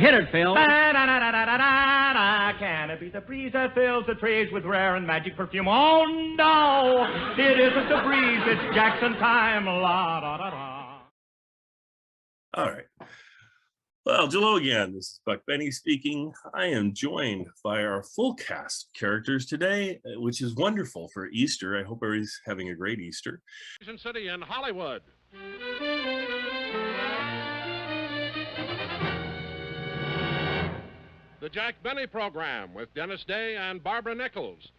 Hit it, Phil. Can it be the breeze that fills the trees with rare and magic perfume? Oh, no, it isn't the breeze. It's Jackson time. La, da, da, da. All right. Well, hello again. This is Buck Benny speaking. I am joined by our full cast of characters today, which is wonderful for Easter. I hope everybody's having a great Easter. City in Hollywood. The Jack Benny Program with Dennis Day and Barbara Nichols.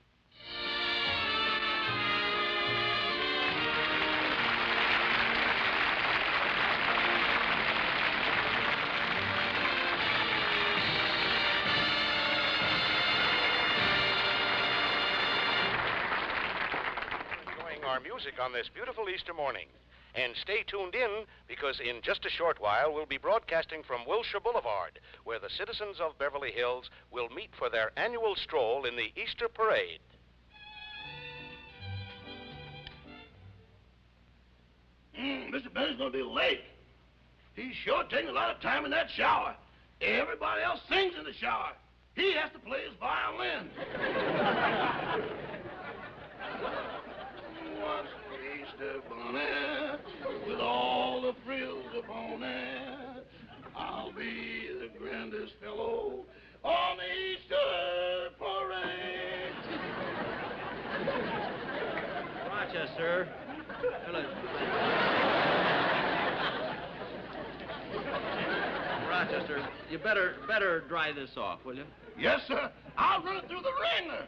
Enjoying our music on this beautiful Easter morning. And stay tuned in, because in just a short while, we'll be broadcasting from Wilshire Boulevard, where the citizens of Beverly Hills will meet for their annual stroll in the Easter Parade. Mr. Benny's going to be late. He's sure taking a lot of time in that shower. Everybody else sings in the shower. He has to play his violin. What's the Easter bunny with all the frills upon it? I'll be the grandest fellow on the Easter parade. Rochester. Rochester, you better dry this off, will you? Yes, sir. I'll run it through the wringer.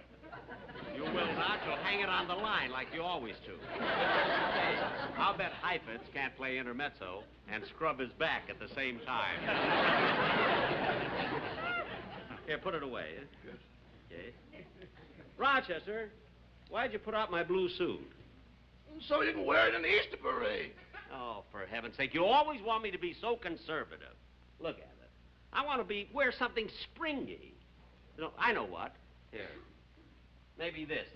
You will not. You'll hang it on the line like you always do. Hey, I'll bet Heifetz can't play intermezzo and scrub his back at the same time. Here, put it away. Yes. Okay. Rochester, why'd you put out my blue suit? So you can wear it in the Easter parade. Oh, for heaven's sake, you always want me to be so conservative. Look at it. I want to wear something springy. You know, I know what. Here. Maybe this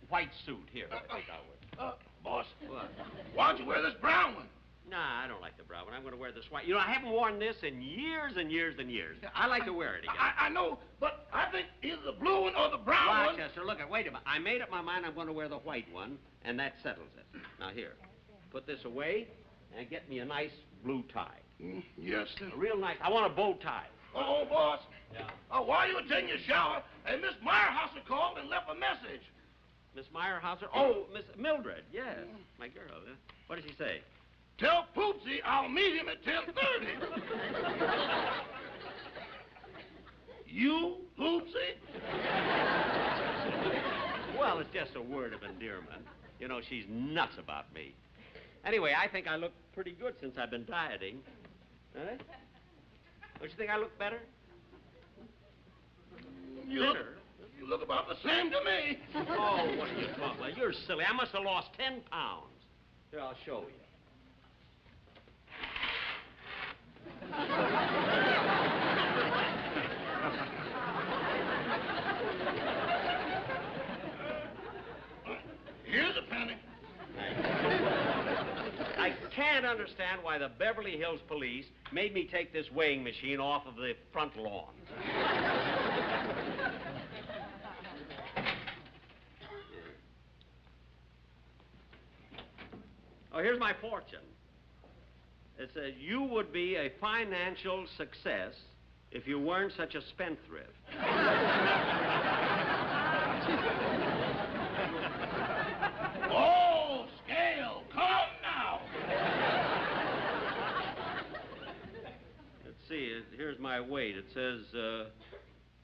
white suit. Here, I think I would. Boss. What? Why don't you wear this brown one? Nah, I don't like the brown one. I'm going to wear this white. You know, I haven't worn this in years and years and years. I like to wear it again. I know, but I think either the blue one or the brown one. Rochester, look, wait a minute. I made up my mind I'm going to wear the white one, and that settles it. Now, here, put this away and get me a nice blue tie. Yes, sir. Real nice. I want a bow tie. Oh, boss. Yeah. While you were taking your shower, Miss Meyerhauser called and left a message. Miss Meyerhauser? Oh, Miss Mildred. Yes, my girl. What did she say? Tell Poopsie I'll meet him at 10:30. You, Poopsie? Well, it's just a word of endearment. You know, she's nuts about me. Anyway, I think I look pretty good since I've been dieting. Huh? Don't you think I look better? You look about the same to me. Oh, what are you talking about? You're silly. I must have lost 10 pounds. Here, I'll show you. Here's a penny. I can't understand why the Beverly Hills police made me take this weighing machine off of the front lawn. Oh, here's my fortune. It says, you would be a financial success if you weren't such a spendthrift. Oh, scale, come now. Let's see, here's my weight. It says,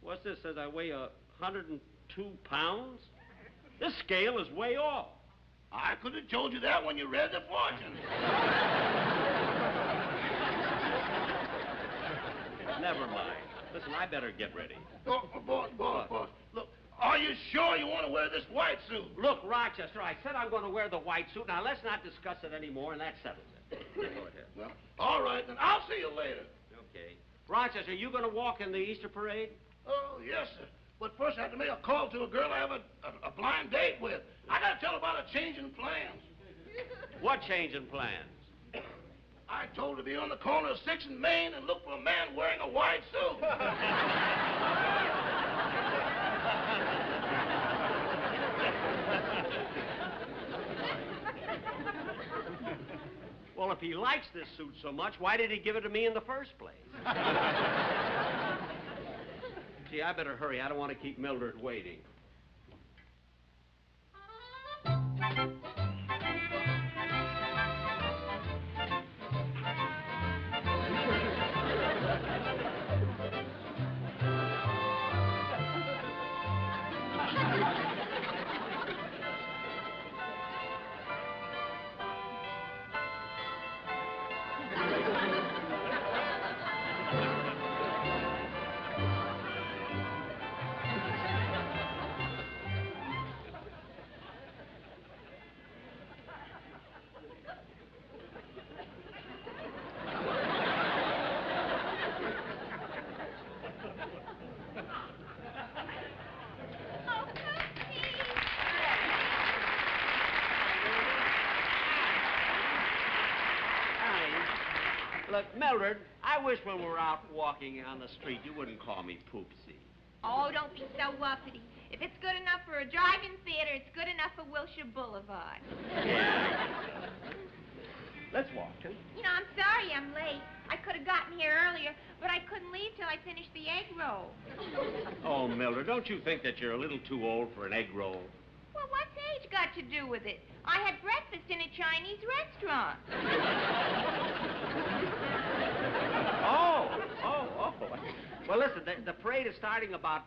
what's this? It says I weigh 102 pounds? This scale is way off. I could have told you that when you read the fortune. Never mind. Listen, I better get ready. Oh, boss. Look, are you sure you want to wear this white suit? Look, Rochester, I said I'm going to wear the white suit. Now, let's not discuss it anymore, and that settles it. Go ahead. Well, all right, then I'll see you later. Okay. Rochester, are you going to walk in the Easter parade? Oh, yes, sir. But first I have to make a call to a girl I have a blind date with. I got to tell her about a change in plans. What change in plans? I told her to be on the corner of 6th and Main and look for a man wearing a white suit. Well, if he likes this suit so much, why did he give it to me in the first place? Gee, I better hurry. I don't want to keep Mildred waiting. Look, Mildred, I wish when we're out walking on the street, you wouldn't call me Poopsie. Oh, don't be so uppity. If it's good enough for a drive-in theater, it's good enough for Wilshire Boulevard. Yeah. Let's walk, huh? You know, I'm sorry I'm late. I could have gotten here earlier, but I couldn't leave till I finished the egg roll. Oh, Mildred, don't you think that you're a little too old for an egg roll? Well, what's age got to do with it? I had breakfast in a Chinese restaurant. Oh. Well, listen, the parade is starting about,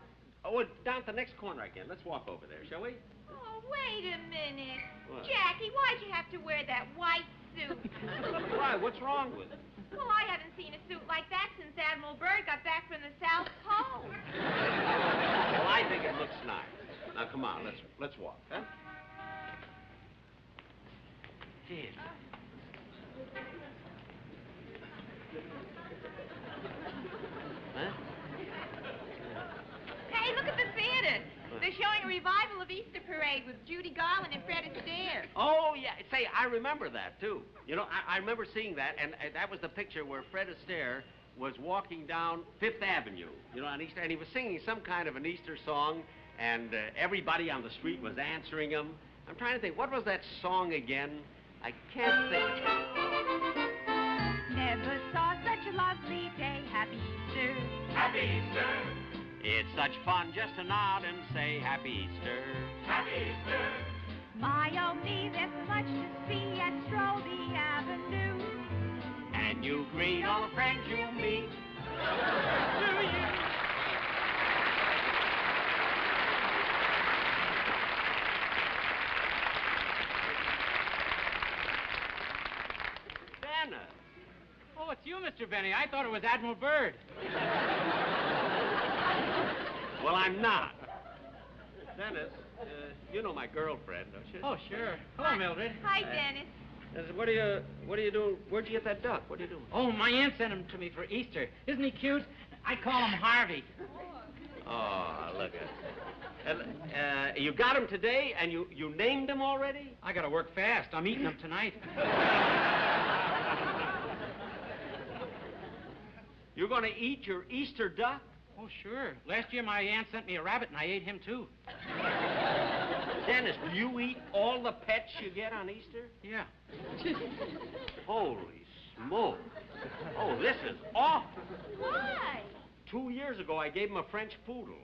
down at the next corner again. Let's walk over there, shall we? Oh, wait a minute. What? Jackie, why'd you have to wear that white suit? Why? What's wrong with it? Well, I haven't seen a suit like that since Admiral Byrd got back from the South Pole. Well, I think it looks nice. Now, come on, let's walk, huh? Here. Huh? Hey, look at the theater. They're showing a revival of Easter Parade with Judy, Garland, and Fred Astaire. Oh, yeah. Say, I remember that, too. You know, I remember seeing that, and that was the picture where Fred Astaire was walking down Fifth Avenue, you know, on Easter, and he was singing some kind of an Easter song, and everybody on the street was answering him. I'm trying to think, what was that song again? I can't think. Never saw such a lovely day. Happy Easter. Happy Easter. It's such fun just to nod and say Happy Easter. Happy Easter. My, oh me, there's so much to see at Strobie Avenue. And you greet all the friends you meet. Do you? Dennis. Oh, it's you, Mr. Benny. I thought it was Admiral Byrd. Well, I'm not. Dennis, you know my girlfriend, don't you? Oh, sure. Hello, Mildred. Hi, Dennis. Dennis, what are you doing? Where'd you get that duck? What are you doing? Oh, my aunt sent him to me for Easter. Isn't he cute? I call him Harvey. Oh, look at it. You got him today, and you named him already? I gotta work fast. I'm eating him tonight. You're going to eat your Easter duck? Oh, sure. Last year, my aunt sent me a rabbit, and I ate him, too. Dennis, do you eat all the pets you get on Easter? Yeah. Holy smoke. Oh, this is awful. Why? 2 years ago, I gave him a French poodle.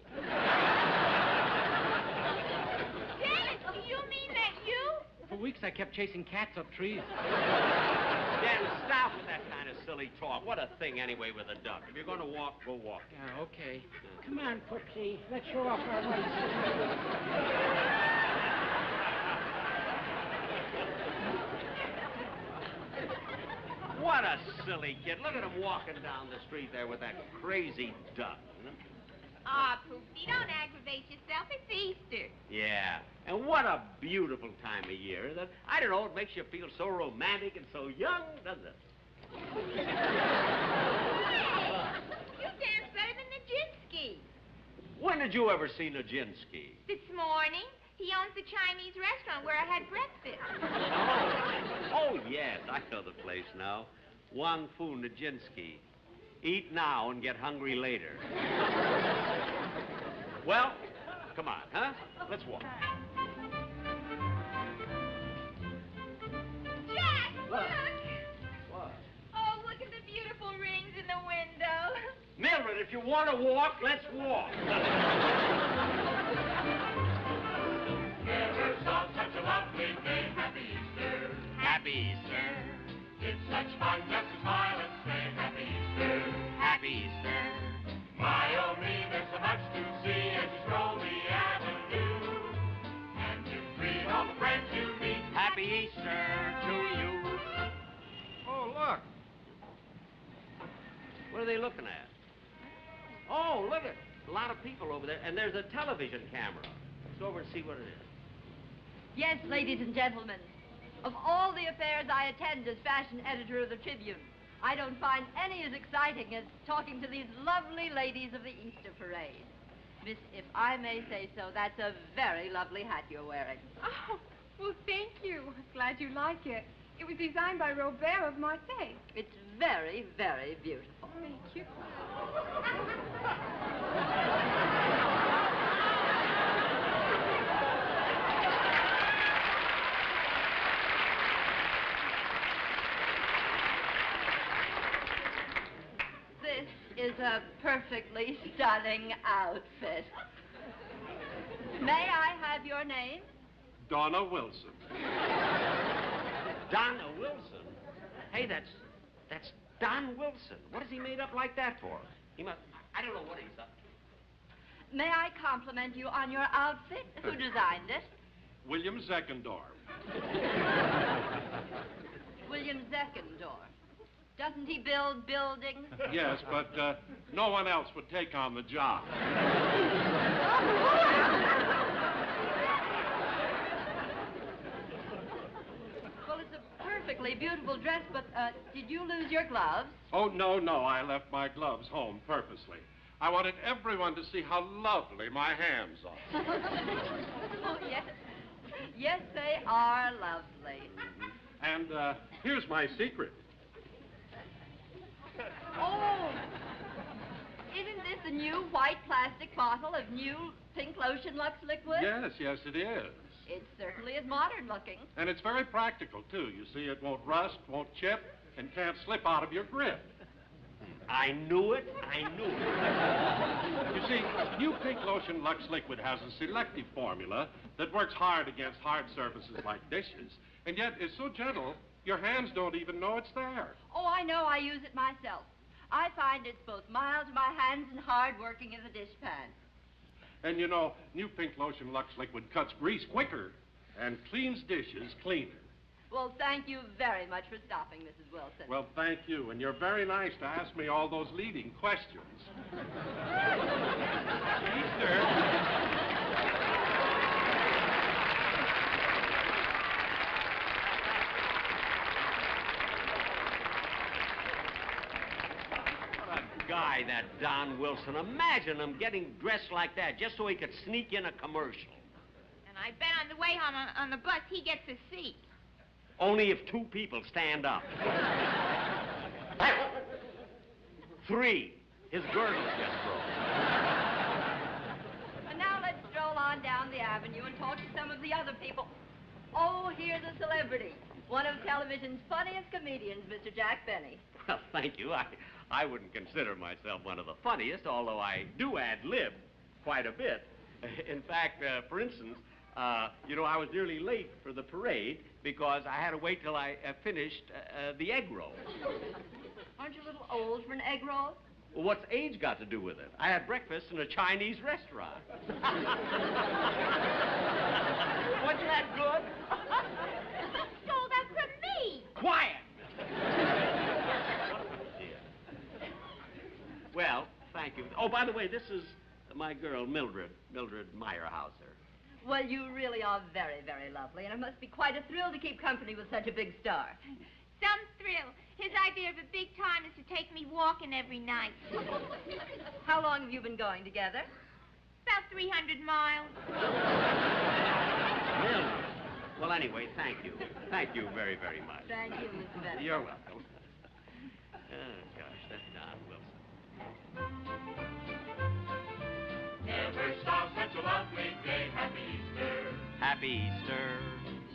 Dennis, do you mean that you? For weeks, I kept chasing cats up trees. Dennis, stop with that kind of silly talk. What a thing, anyway, with a duck. If you're going to walk, go walk. Yeah, okay. Come on, Poopsie. Let's show off our rights. What a silly kid. Look at him walking down the street there with that crazy duck. Ah, Poopsie, don't aggravate yourself. It's Easter. Yeah, and what a beautiful time of year. I don't know, it makes you feel so romantic and so young, doesn't it? Hey, you dance better than Nijinsky. When did you ever see Nijinsky? This morning, he owns the Chinese restaurant where I had breakfast. Oh, yes, I know the place now. One fu Nijinsky. Eat now and get hungry later. Well, come on, huh? Let's walk. Jack, look! What? Oh, look at the beautiful rings in the window. Mildred, if you want to walk, let's walk. Never saw such a lovely day. Happy Easter. Happy Easter. It's such fun just to smile and say Happy Easter. Happy Easter. My oh me, there's so much to see as you stroll the avenue. And you greet all the friends you meet. Happy Easter to you. Oh, look. What are they looking at? Oh, look at a lot of people over there, and there's a television camera. Let's go over and see what it is. Yes, ladies and gentlemen. Of all the affairs I attend as fashion editor of the Tribune, I don't find any as exciting as talking to these lovely ladies of the Easter parade. Miss, if I may say so, that's a very lovely hat you're wearing. Oh, well, thank you. Glad you like it. It was designed by Robert of Marseille. It's very, very beautiful. Thank you. This is a perfectly stunning outfit. May I have your name? Donna Wilson. Donna Wilson? Hey, that's Don Wilson. What has he made up like that for? He must... I don't know what he's up to. May I compliment you on your outfit? Who designed it? William Zeckendorf. William Zeckendorf. Doesn't he build buildings? Yes, but no one else would take on the job. Well, it's a perfectly beautiful dress, but did you lose your gloves? Oh, no, I left my gloves home purposely. I wanted everyone to see how lovely my hands are. Oh, yes. Yes, they are lovely. And here's my secret. Oh, isn't this a new white plastic bottle of new pink lotion Lux liquid? Yes, it is. It certainly is modern looking. And it's very practical, too. You see, it won't rust, won't chip, and can't slip out of your grip. I knew it. You see, new pink lotion Lux liquid has a selective formula that works hard against hard surfaces like dishes, and yet is so gentle, your hands don't even know it's there. Oh, I know. I use it myself. I find it's both mild to my hands and hard working as a dishpan. And you know, new pink lotion Lux liquid cuts grease quicker and cleans dishes cleaner. Well, thank you very much for stopping, Mrs. Wilson. Well, thank you, and you're very nice to ask me all those leading questions. Guy, that Don Wilson. Imagine him getting dressed like that just so he could sneak in a commercial. And I bet on the way home on the bus, he gets a seat. Only if two people stand up. 3. His girdle's just broke. And now let's stroll on down the avenue and talk to some of the other people. Oh, here's a celebrity. One of television's funniest comedians, Mr. Jack Benny. Well, thank you. I wouldn't consider myself one of the funniest, although I do ad-lib quite a bit. In fact, for instance, you know, I was nearly late for the parade because I had to wait till I finished the egg roll. Aren't you a little old for an egg roll? Well, what's age got to do with it? I had breakfast in a Chinese restaurant. Wasn't that good? Stole that from me. Quiet! Well, thank you. Oh, by the way, this is my girl, Mildred Meyerhauser. Well, you really are very, very lovely, and it must be quite a thrill to keep company with such a big star. Some thrill. His idea of a big time is to take me walking every night. How long have you been going together? About 300 miles. Mildred. Well, anyway, thank you. Thank you very, very much. Thank you, Mr. Benny. You're welcome. Oh, gosh, that's Don Wilson. Never saw such a lovely day. Happy Easter. Happy Easter.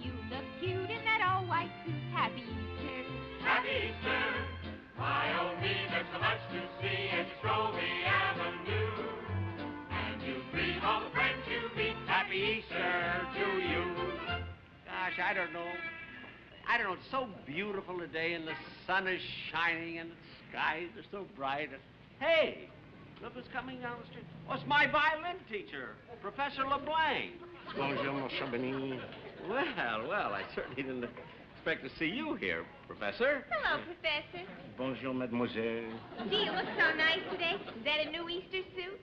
You look cute in that all white suit. Happy Easter. Happy Easter. My, oh me, there's so much to see as you stroll the avenue. And you greet all the friends you meet. Happy Easter to you. Gosh, I don't know. It's so beautiful today, and the sun is shining, and the skies are so bright. Hey, look who's coming down the street. Oh, it's my violin teacher, Professor LeBlanc. Bonjour, mon Chabini. Well, I certainly didn't expect to see you here, Professor. Hello, Professor. Bonjour, mademoiselle. Gee, you look so nice today. Is that a new Easter suit?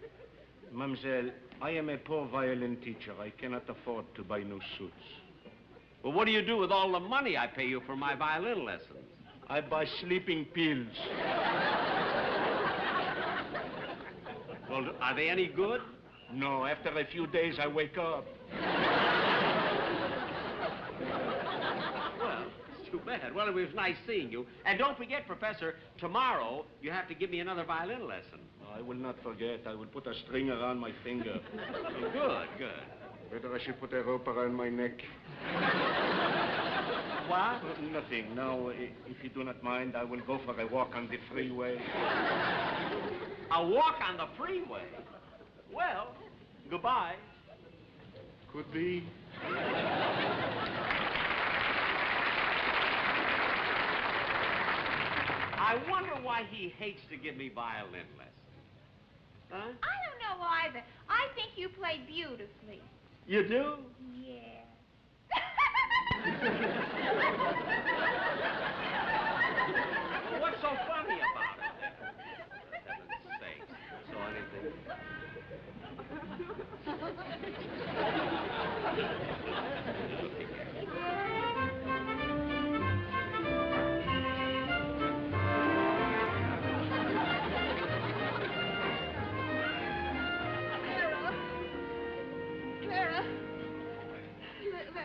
Mademoiselle, I am a poor violin teacher. I cannot afford to buy new suits. Well, what do you do with all the money I pay you for my violin lessons? I buy sleeping pills. Well, are they any good? No, after a few days, I wake up. Well, it's too bad. Well, it was nice seeing you. And don't forget, Professor, tomorrow you have to give me another violin lesson. I will not forget. I will put a string around my finger. Good. Whether I should put a rope around my neck. What? Nothing. Now, if you do not mind, I will go for a walk on the freeway. A walk on the freeway? Well, goodbye. Could be. I wonder why he hates to give me violin lessons. Huh? I don't know either. I think you play beautifully. You do? Yeah. Well, what's so funny about it? For heaven's sake. Saw anything? Clara,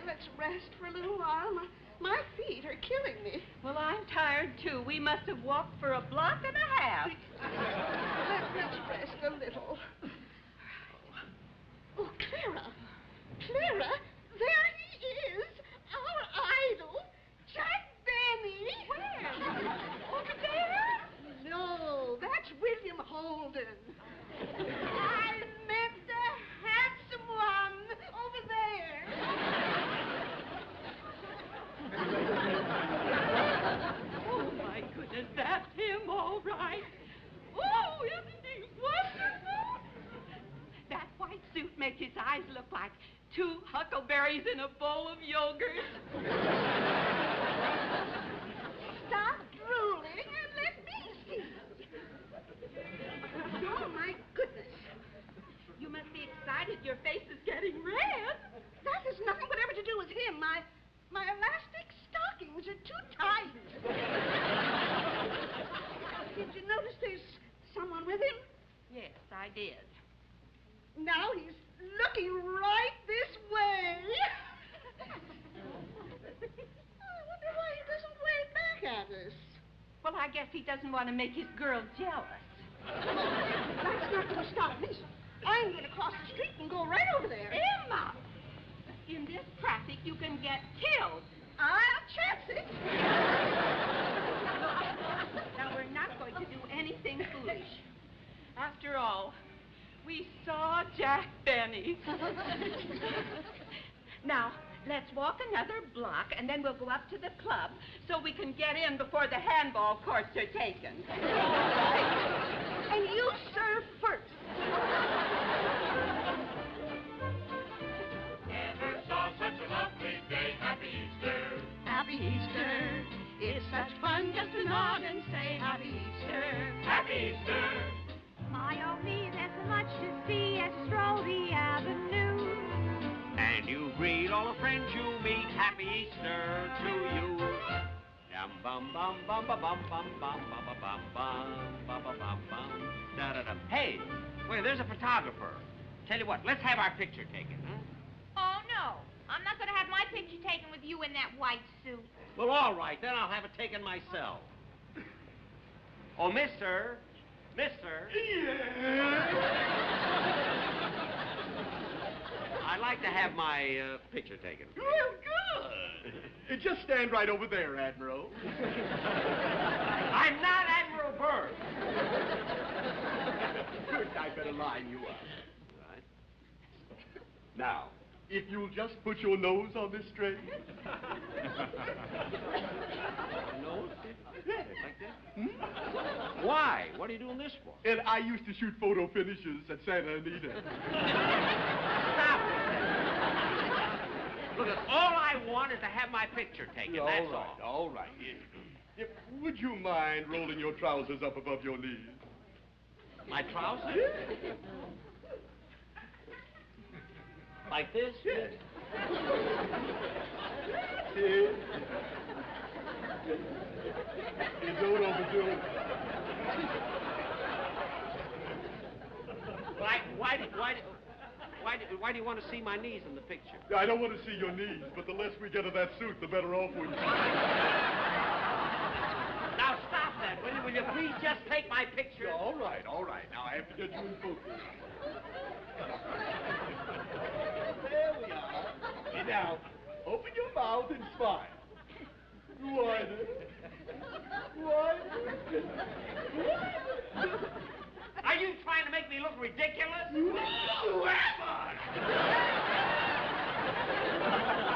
let's rest for a little while. My feet are killing me. Well, I'm tired, too. We must have walked for a block and a half. Let's rest a little. Oh, Clara, there he is, our idol, Jack Benny. Where? Over there? No, that's William Holden. I meant the handsome one over there. Oh, my goodness, that's him, all right. Oh, isn't he wonderful? That white suit makes his eyes look like 2 huckleberries in a bowl of yogurt. Stop drooling and let me see. Oh, my goodness. You must be excited. Your face is getting red. That has nothing whatever to do with him. My elastic stockings are too tight. Did you notice there's someone with him? Yes, I did. Now he's looking right this way. I wonder why he doesn't wave back at us. Well, I guess he doesn't want to make his girl jealous. That's not going to stop me. I'm going to cross the street and go right over there. Emma! In this traffic, you can get killed. I'll chance it. Now, we're not going to do anything foolish. After all, we saw Jack Benny. Now, let's walk another block, and then we'll go up to the club so we can get in before the handball courts are taken. And you serve first. Never saw such a lovely day. Happy Easter. Happy Easter. It's such fun just to nod and say Happy Easter. Happy Easter. My, oh me, there's so much to see as you stroll the avenue. And you greet all the friends you meet. Happy Easter to you. Yum bum bum bum ba bum bum bum ba ba bum bum ba ba bum bum da da da. Hey, wait, there's a photographer. Tell you what, let's have our picture taken, huh? Oh, no. I'm not going to have my picture taken with you in that white suit. Well, all right, then I'll have it taken myself. Oh, mister. Mister. I'd like to have my picture taken. Well, good. Just stand right over there, Admiral. I'm not Admiral Burns. Good, I better line you up. Right. Now, if you'll just put your nose on this tray. Nose? Like this? Why? What are you doing this for? And I used to shoot photo finishes at Santa Anita. Stop it. Look, all I want is to have my picture taken, that's all. All right. Would you mind rolling your trousers up above your knees? My trousers? Like this? Yes. You don't overdo it. Why do you want to see my knees in the picture? I don't want to see your knees, but the less we get of that suit, the better off we are. Now stop that, will you? Will you please just take my picture? All right. Now I have to get you in focus. There we are. And now, open your mouth and smile. Wider. Are you trying to make me look ridiculous? Whoever!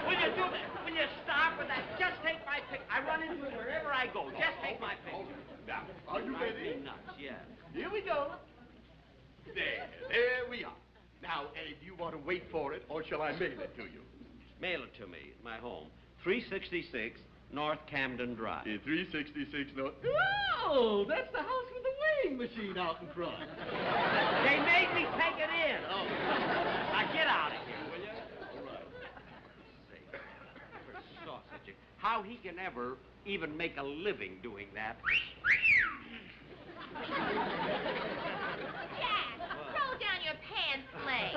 Will you do that? Will you stop with that? Just take my picture. I run into it wherever I go. Just take my picture. Now, are you ready? Nuts, yeah. Here we go. There we are. Now, do you want to wait for it, or shall I mail it to you? Mail it to me at my home. 366 North Camden Drive. 366 North... Oh, that's the house with the weighing machine out in front. They made me take it in. Oh. Now get out of here, will you? All right. Say, for sausage, how he can ever even make a living doing that. Jack, roll down your pants leg.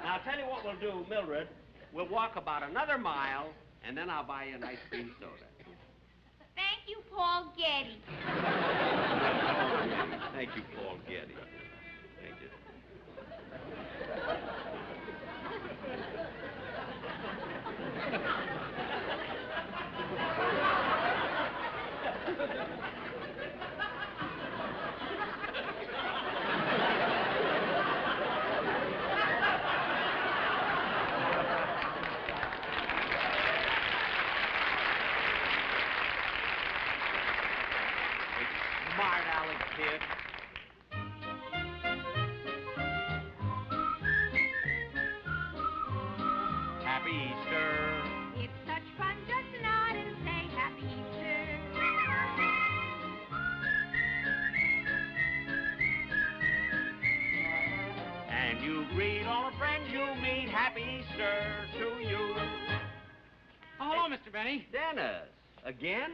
Now, I'll tell you what we'll do, Mildred. We'll walk about another mile, and then I'll buy you an ice cream soda. Thank you, Paul Getty. Thank you, Paul Getty. Thank you. Smart Alex kid. Happy Easter. It's such fun just to nod and say Happy Easter. And you greet all the friends you meet. Happy Easter to you. Oh, hello, Mr. Benny. Dennis, again?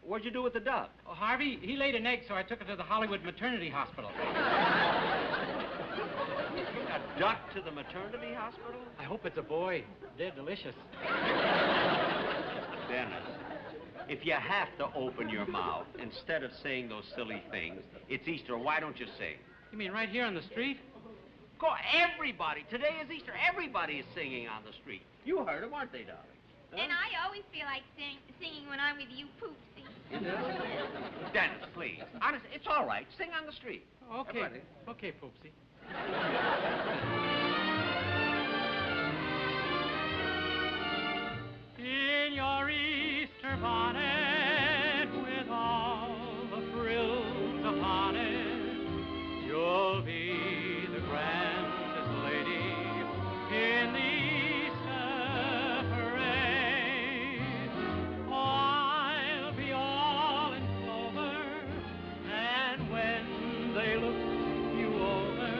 What'd you do with the duck? Oh, Harvey, he laid an egg, so I took it to the Hollywood Maternity Hospital. A duck to the maternity hospital? I hope it's a boy. They're delicious. Dennis, if you have to open your mouth instead of saying those silly things, it's Easter, why don't you sing? You mean right here on the street? Go, everybody. Today is Easter. Everybody is singing on the street. You heard them, aren't they, darling? Huh? And I always feel like singing when I'm with you, Poopsie. Dennis, please. Honestly, it's all right. Sing on the street. Okay. Everybody. Okay, Poopsie. In your Easter bonnet with all the frills upon it, you'll be the grandest lady in the Easter parade. Oh, I'll be all in clover, and when they look you over,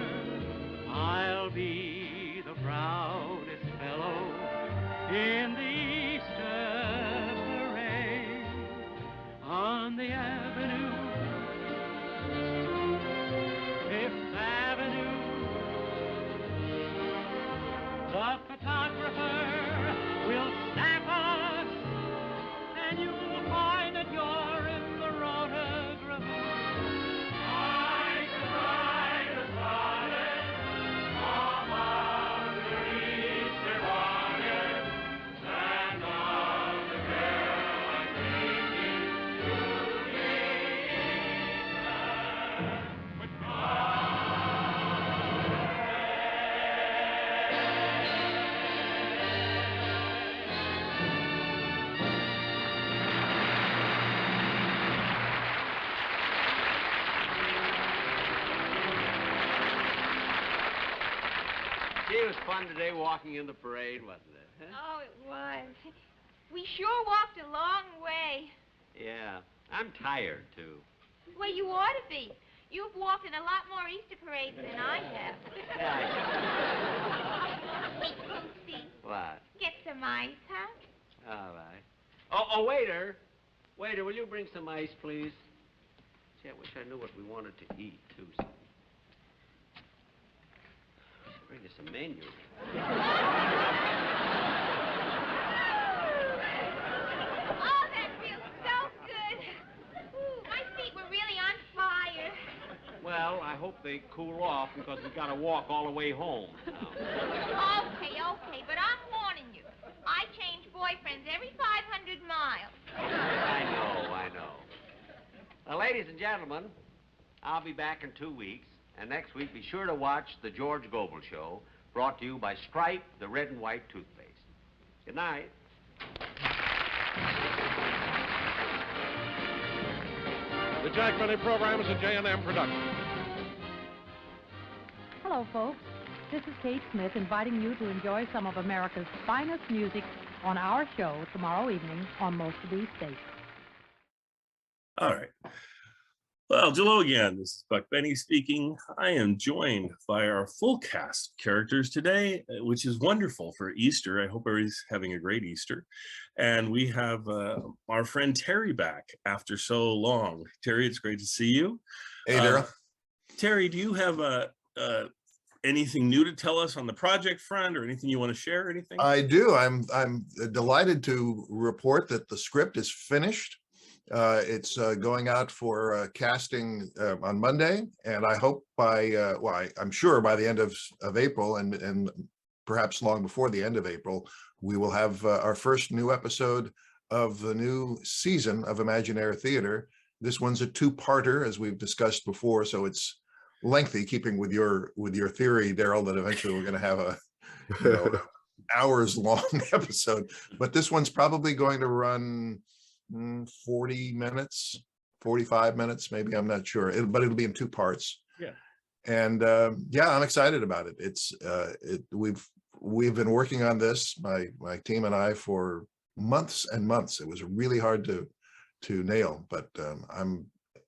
I'll be the proudest fellow in the Easter parade. Gee, it was fun today walking in the parade, wasn't it? Huh? Oh, it was. We sure walked a long way. Yeah, I'm tired, too. Well, you ought to be. You've walked in a lot more Easter parades than I have. Hey, Poopsie. What? Get some ice, huh? All right. Oh, waiter. Waiter, will you bring some ice, please? Gee, I wish I knew what we wanted to eat, too. Bring us a menu. Oh, that feels so good. Ooh, my feet were really on fire. Well, I hope they cool off because we've got to walk all the way home now. Okay, but I'm warning you. I change boyfriends every 500 miles. I know. Now, ladies and gentlemen, I'll be back in 2 weeks. And next week, be sure to watch The George Gobel Show, brought to you by Stripe, the red and white toothpaste. Good night. The Jack Benny program is a J&M production. Hello, folks. This is Kate Smith inviting you to enjoy some of America's finest music on our show tomorrow evening on most of these stations. All right. Well, hello again. This is Buck Benny speaking. I am joined by our full cast of characters today, which is wonderful for Easter. I hope everybody's having a great Easter. And we have our friend Terry back after so long. Terry, it's great to see you. Hey, Daryl. Terry, do you have anything new to tell us on the project front, or anything you want to share? Anything? I do. I'm delighted to report that the script is finished. It's going out for casting on Monday, and I hope by I'm sure by the end of April, and perhaps long before the end of April, we will have our first new episode of the new season of Imaginaire Theater. This one's a two-parter, as we've discussed before, so it's lengthy, keeping with your theory, Daryl, that eventually we're going to have a hours-long episode. But this one's probably going to run 40 minutes, 45 minutes, maybe, I'm not sure, but it'll be in two parts. Yeah. And yeah, I'm excited about it. It's we've been working on this, my team and I, for months and months. It was really hard to nail, but I'm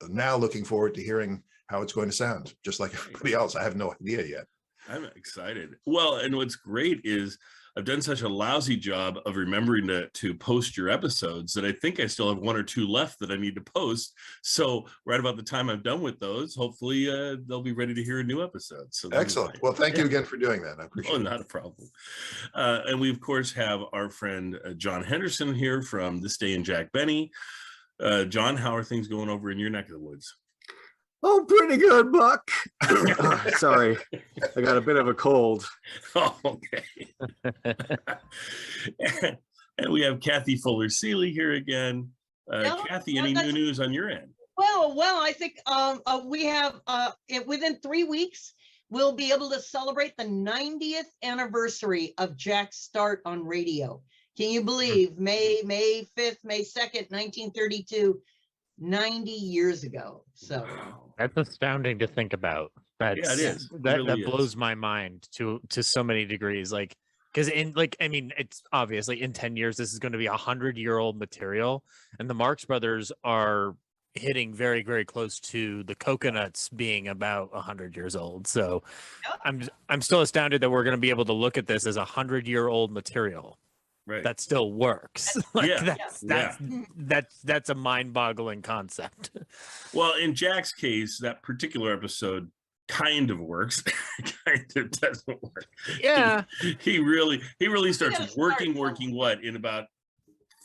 now looking forward to hearing how it's going to sound, just like everybody else. I have no idea yet. I'm excited. Well, and what's great is I've done such a lousy job of remembering to post your episodes that I think I still have 1 or 2 left that I need to post. So right about the time I'm done with those, hopefully they'll be ready to hear a new episode. So excellent. Well, thank you again for doing that. I appreciate it. Not a problem. And we, of course, have our friend John Henderson here from This Day in Jack Benny. John, how are things going over in your neck of the woods? Oh, pretty good, Buck. Sorry, I got a bit of a cold. Oh, okay. And we have Kathy Fuller-Seeley here again. Kathy, any new news on your end? Well, I think we have, within 3 weeks, we'll be able to celebrate the 90th anniversary of Jack's start on radio. Can you believe May 5th, May 2nd, 1932, 90 years ago. So that's astounding to think about. That's, yeah, it is. That really blows my mind to so many degrees. Like, because it's obviously in 10 years, this is going to be 100-year-old material, and the Marx Brothers are hitting very, very close to the Coconuts being about 100 years old. So I'm still astounded that we're going to be able to look at this as 100-year-old material. Right. That still works. Like, yeah. That's a mind-boggling concept. Well, in Jack's case, that particular episode kind of works, kind of doesn't work. Yeah. He really starts working what, in about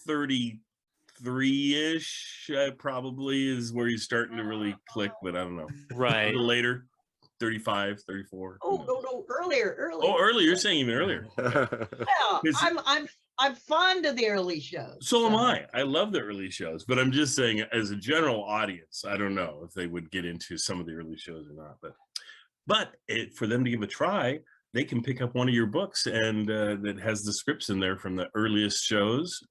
33-ish probably is where he's starting to really click, but I don't know. Right. A little later. 35, 34. Oh, no, earlier. Oh, earlier, you're saying even earlier. Well, I'm fond of the early shows. So am I. I love the early shows, but I'm just saying, as a general audience, I don't know if they would get into some of the early shows or not. But for them to give a try, they can pick up one of your books and that has the scripts in there from the earliest shows.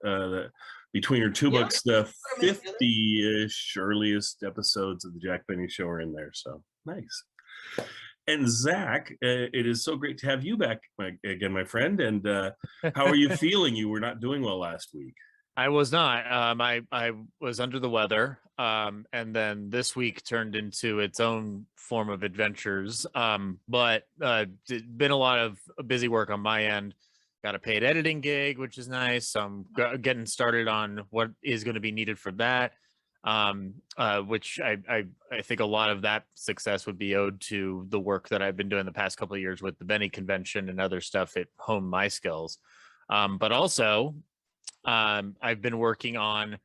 Between your two books, the 50-ish earliest episodes of the Jack Benny Show are in there. So nice. And Zach, it is so great to have you back again, my friend. And how are you feeling? You were not doing well last week. I was not. I was under the weather, and then this week turned into its own form of adventures. But been a lot of busy work on my end. Got a paid editing gig, which is nice. I'm getting started on what is going to be needed for that, which I think a lot of that success would be owed to the work that I've been doing the past couple of years with the Benny convention and other stuff. It honed my skills, but also. I've been working on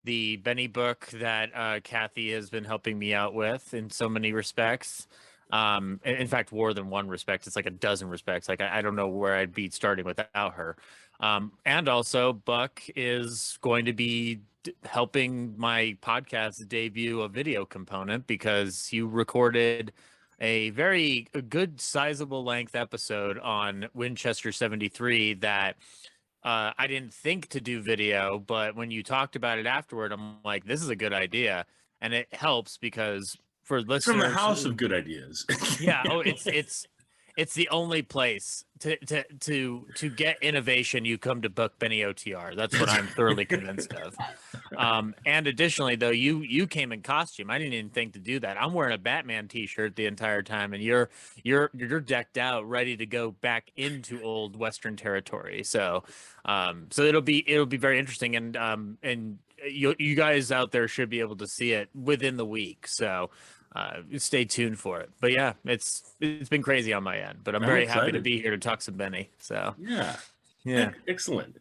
the Benny book that Kathy has been helping me out with in so many respects. In fact, more than one respect. It's like a dozen respects. Like I don't know where I'd be starting without her. And also, Buck is going to be helping my podcast debut a video component because you recorded a very good sizable length episode on Winchester 73 that I didn't think to do video, but when you talked about it afterward, I'm like, this is a good idea. And it helps because for listeners from the house of good ideas. Yeah. Oh, it's the only place to get innovation. You come to Book Benny OTR. That's what I'm thoroughly convinced of. And additionally, though, you came in costume. I didn't even think to do that. I'm wearing a Batman T-shirt the entire time, and you're decked out, ready to go back into old Western territory. So it'll be very interesting, and you guys out there should be able to see it within the week. So. Stay tuned for it. But yeah, it's been crazy on my end, but I'm very happy to be here to talk some Benny. So yeah. Excellent.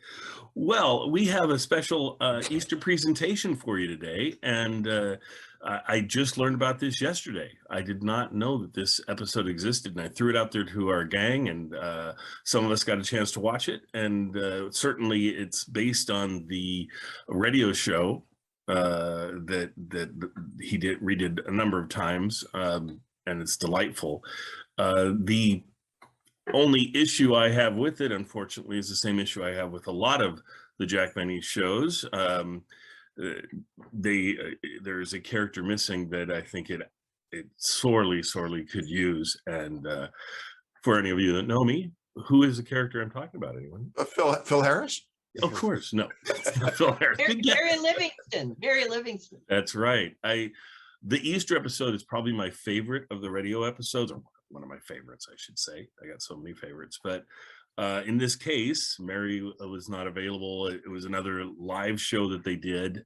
Well, we have a special Easter presentation for you today, and I just learned about this yesterday. I did not know that this episode existed, and I threw it out there to our gang, and some of us got a chance to watch it, and certainly it's based on the radio show that he redid a number of times, and it's delightful. The only issue I have with it, unfortunately, is the same issue I have with a lot of the Jack Benny shows. There's a character missing that I think it sorely could use. And for any of you that know me, who is the character I'm talking about? Anyone? Phil Harris? Of course, no. Phil Harris. Barry Livingston. That's right. The Easter episode is probably my favorite of the radio episodes, or one of my favorites, I should say. I got so many favorites, but in this case, Mary was not available. It was another live show that they did,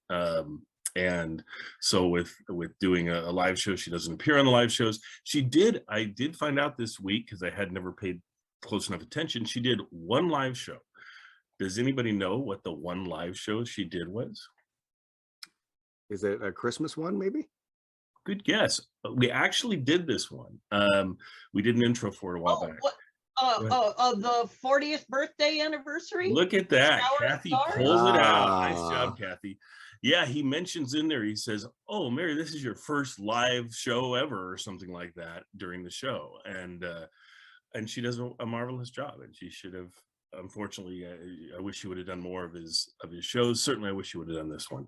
and so with doing a live show, she doesn't appear on the live shows. I did find out this week, because I had never paid close enough attention. She did one live show. Does anybody know what the one live show she did was? Is it a Christmas one, maybe? Good guess. We actually did this one. We did an intro for it a while back. The 40th birthday anniversary? Look at that. Kathy pulls it out. Nice job, Kathy. Yeah, he mentions in there, he says, oh, Mary, this is your first live show ever, or something like that during the show. And she does a marvelous job, and she should have. Unfortunately, I wish he would have done more of his shows. Certainly, I wish he would have done this one.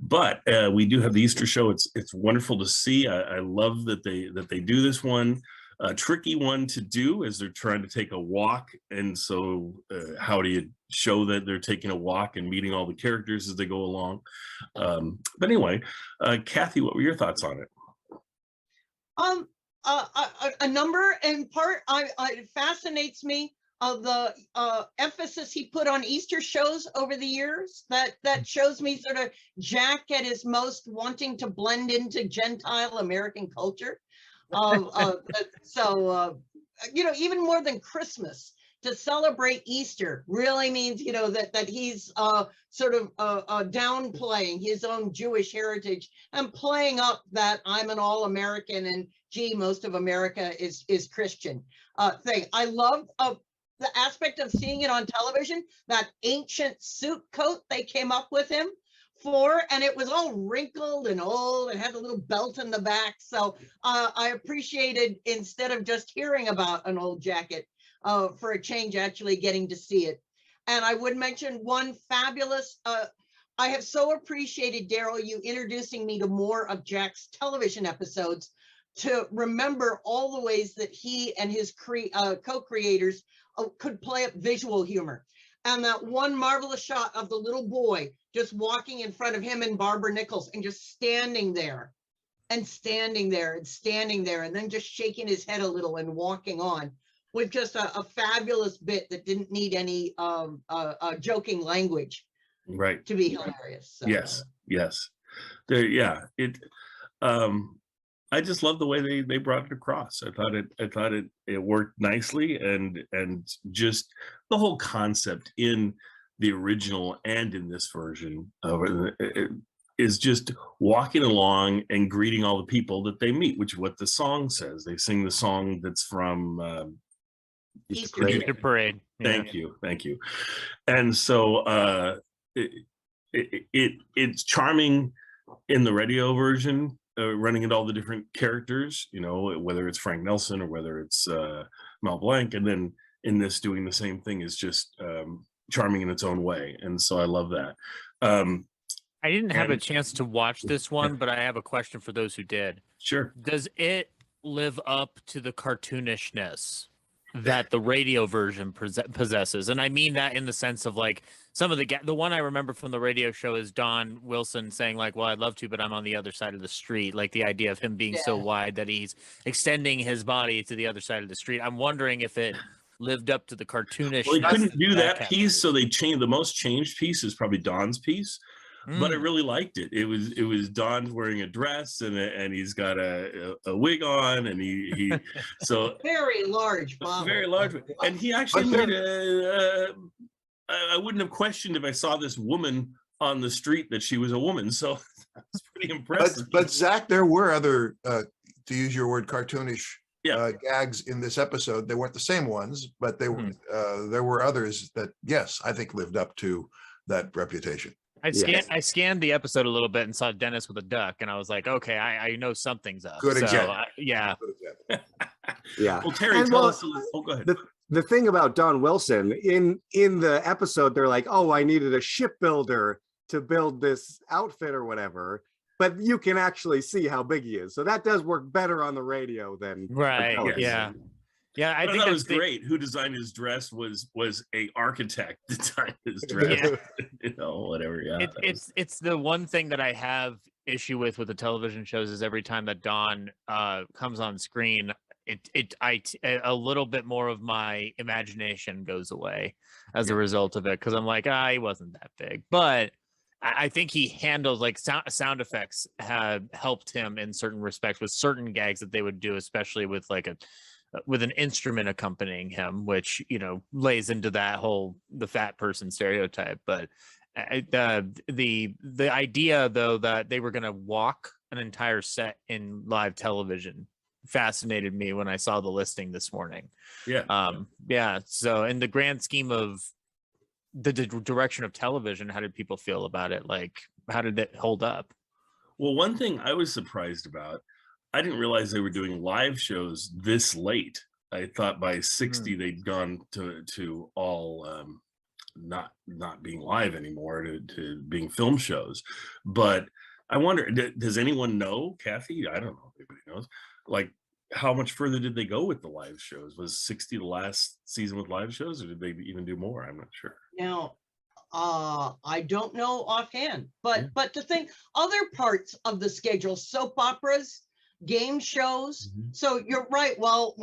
But we do have the Easter show. It's wonderful to see. I love that they do this one. A tricky one to do as they're trying to take a walk, and so how do you show that they're taking a walk and meeting all the characters as they go along? But anyway, Kathy, what were your thoughts on it? A number, in part, it fascinates me. Of the emphasis he put on Easter shows over the years, that shows me sort of Jack at his most wanting to blend into Gentile American culture. Even more than Christmas, to celebrate Easter really means, that he's sort of downplaying his own Jewish heritage and playing up that I'm an all-American and gee, most of America is Christian thing. I love the aspect of seeing it on television, that ancient suit coat they came up with him for, and it was all wrinkled and old and had a little belt in the back. So I appreciated, instead of just hearing about an old jacket, for a change, actually getting to see it. And I would mention one fabulous, I have so appreciated, Daryl, you introducing me to more of Jack's television episodes, to remember all the ways that he and his co-creators could play up visual humor. And that one marvelous shot of the little boy just walking in front of him and Barbara Nichols and just standing there and standing there and standing there and then just shaking his head a little and walking on with just a fabulous bit that didn't need any joking language to be hilarious. So. Yes. I just love the way they brought it across. I thought it worked nicely, and just the whole concept in the original and in this version of it is just walking along and greeting all the people that they meet, which is what the song says. They sing the song that's from Easter Parade. Thank you. And so it's charming in the radio version, running into all the different characters, you know, whether it's Frank Nelson or whether it's Mel Blanc, and then in this doing the same thing is just charming in its own way. And so I love that. I didn't have a chance to watch this one, but I have a question for those who did. Sure. Does it live up to the cartoonishness that the radio version possesses? And I mean that in the sense of like some of the one I remember from the radio show is Don Wilson saying like, well, I'd love to, but I'm on the other side of the street. Like the idea of him being so wide that he's extending his body to the other side of the street. I'm wondering if it lived up to the cartoonish. Well, they couldn't do that piece, so they changed. The most changed piece is probably Don's piece. But I really liked it. It was Don wearing a dress and he's got a wig on, and he so very large bottle. Very large, and he actually made I wouldn't have questioned if I saw this woman on the street that she was a woman. So that's pretty impressive. But Zach, there were other, to use your word, cartoonish gags in this episode. They weren't the same ones, but they were. There were others that, yes, I think lived up to that reputation. I scanned the episode a little bit and saw Dennis with a duck, and I was like, okay, I know something's up. Good example. Yeah. Yeah. Well, Terry, tell us. Oh, go ahead. The thing about Don Wilson in the episode, they're like, oh, I needed a shipbuilder to build this outfit or whatever, but you can actually see how big he is. So that does work better on the radio than Yeah. Yeah, I think that was great. Who designed his dress was a architect designed his dress. You know, whatever. Yeah, it's the one thing that I have issue with the television shows is every time that Don comes on screen, a little bit more of my imagination goes away as a result of it, because I'm like, he wasn't that big. But I think he handles like sound effects have helped him in certain respects with certain gags that they would do, especially with like with an instrument accompanying him, which, you know, lays into that whole the fat person stereotype. But the idea though that they were going to walk an entire set in live television fascinated me when I saw the listing this morning. So in the grand scheme of the direction of television, how did people feel about it? Like, how did it hold up? Well, one thing I was surprised about, I didn't realize they were doing live shows this late. I thought by 60 they'd gone to all not being live anymore to being film shows. But I wonder, does anyone know, Kathy? I don't know if anybody knows. Like, how much further did they go with the live shows? Was 60 the last season with live shows, or did they even do more? I'm not sure. Now, I don't know offhand, but to think other parts of the schedule, soap operas, game shows. So you're right. Well,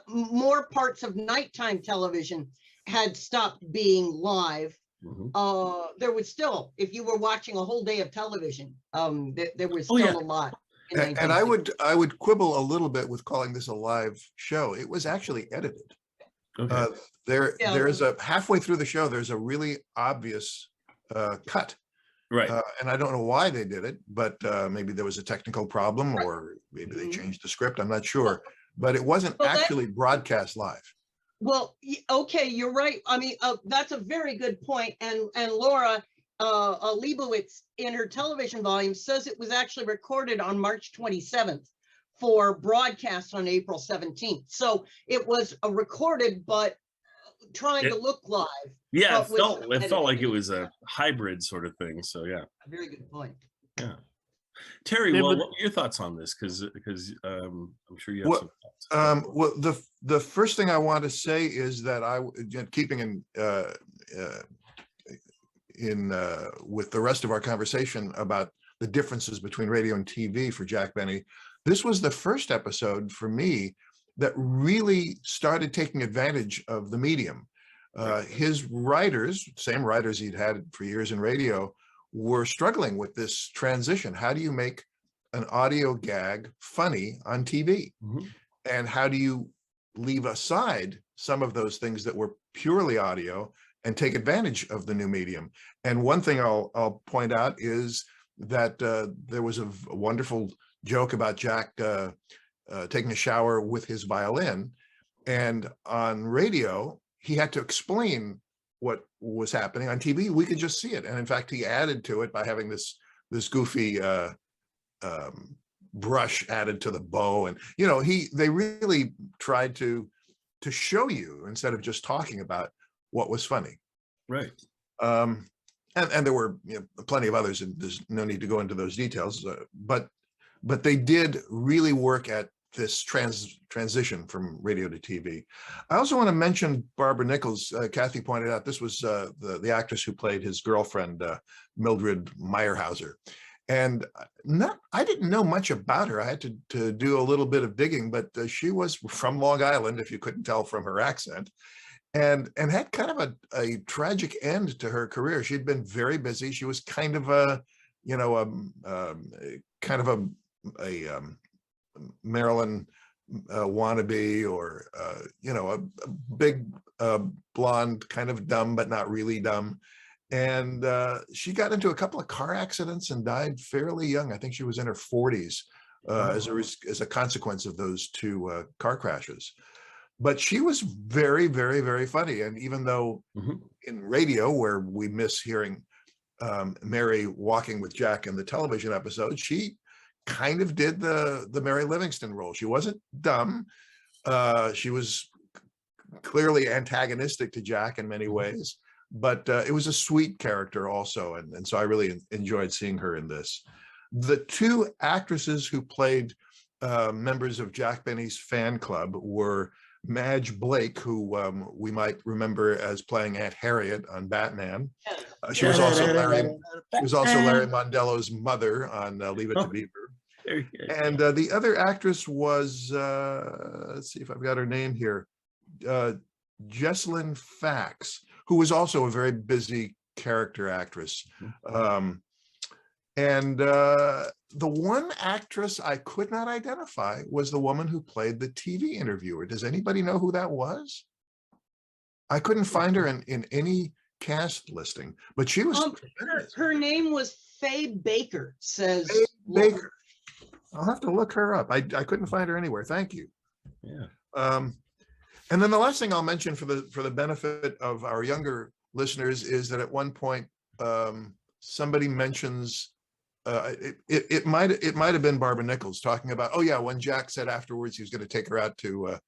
more parts of nighttime television had stopped being live. There was still, if you were watching a whole day of television, there was still a lot. And I would quibble a little bit with calling this a live show. It was actually edited. Okay. There's a halfway through the show, there's a really obvious cut. Right. And I don't know why they did it, but maybe there was a technical problem, or maybe they changed the script. I'm not sure, but it wasn't actually broadcast live. Well, okay, you're right. I mean, that's a very good point. And Laura Leibowitz in her television volume says it was actually recorded on March 27th for broadcast on April 17th. So it was recorded, but trying to look live. Yeah, it felt like it was a hybrid sort of thing. So yeah. A very good point. Yeah. Terry, Yeah, well, but- what are your thoughts on this? Because I'm sure you have Well, some thoughts. well, the first thing I want to say is that keeping in with the rest of our conversation about the differences between radio and TV for Jack Benny, this was the first episode for me that really started taking advantage of the medium. His writers, same writers he'd had for years in radio, were struggling with this transition. How do you make an audio gag funny on TV? And how do you leave aside some of those things that were purely audio and take advantage of the new medium? And one thing I'll point out is that there was a wonderful joke about Jack taking a shower with his violin, and on radio he had to explain what was happening. On TV we could just see it, and in fact he added to it by having this goofy brush added to the bow, and they really tried to show you instead of just talking about what was funny. Right. And there were plenty of others, and there's no need to go into those details, but they did really work at this transition from radio to TV. I also want to mention Barbara Nichols. Kathy pointed out this was the actress who played his girlfriend, Mildred Meyerhauser. And I didn't know much about her. I had to do a little bit of digging, but she was from Long Island, if you couldn't tell from her accent, and had kind of a tragic end to her career. She'd been very busy. She was kind of a Marilyn wannabe, or a big blonde, kind of dumb but not really dumb. And she got into a couple of car accidents and died fairly young. I think she was in her 40s as a consequence of those two car crashes. But she was very, very, very funny. And even though in radio, where we miss hearing Mary walking with Jack in the television episode, she kind of did the Mary Livingston role. She wasn't dumb. She was clearly antagonistic to Jack in many ways, but it was a sweet character also. And so I really enjoyed seeing her in this. The two actresses who played members of Jack Benny's fan club were Madge Blake, who we might remember as playing Aunt Harriet on Batman. She was also Larry Mondello's mother on Leave It to Beaver. And the other actress was, let's see if I've got her name here, Jessalyn Fax, who was also a very busy character actress. And the one actress I could not identify was the woman who played the TV interviewer. Does anybody know who that was? I couldn't find her in any cast listing, but she was her name was Faye Baker, says Faye Baker. I'll have to look her up. I couldn't find her anywhere. Thank you. Yeah. And then the last thing I'll mention for the benefit of our younger listeners is that at one point somebody mentions it might have been Barbara Nichols talking about, oh yeah, when Jack said afterwards he was going to take her out to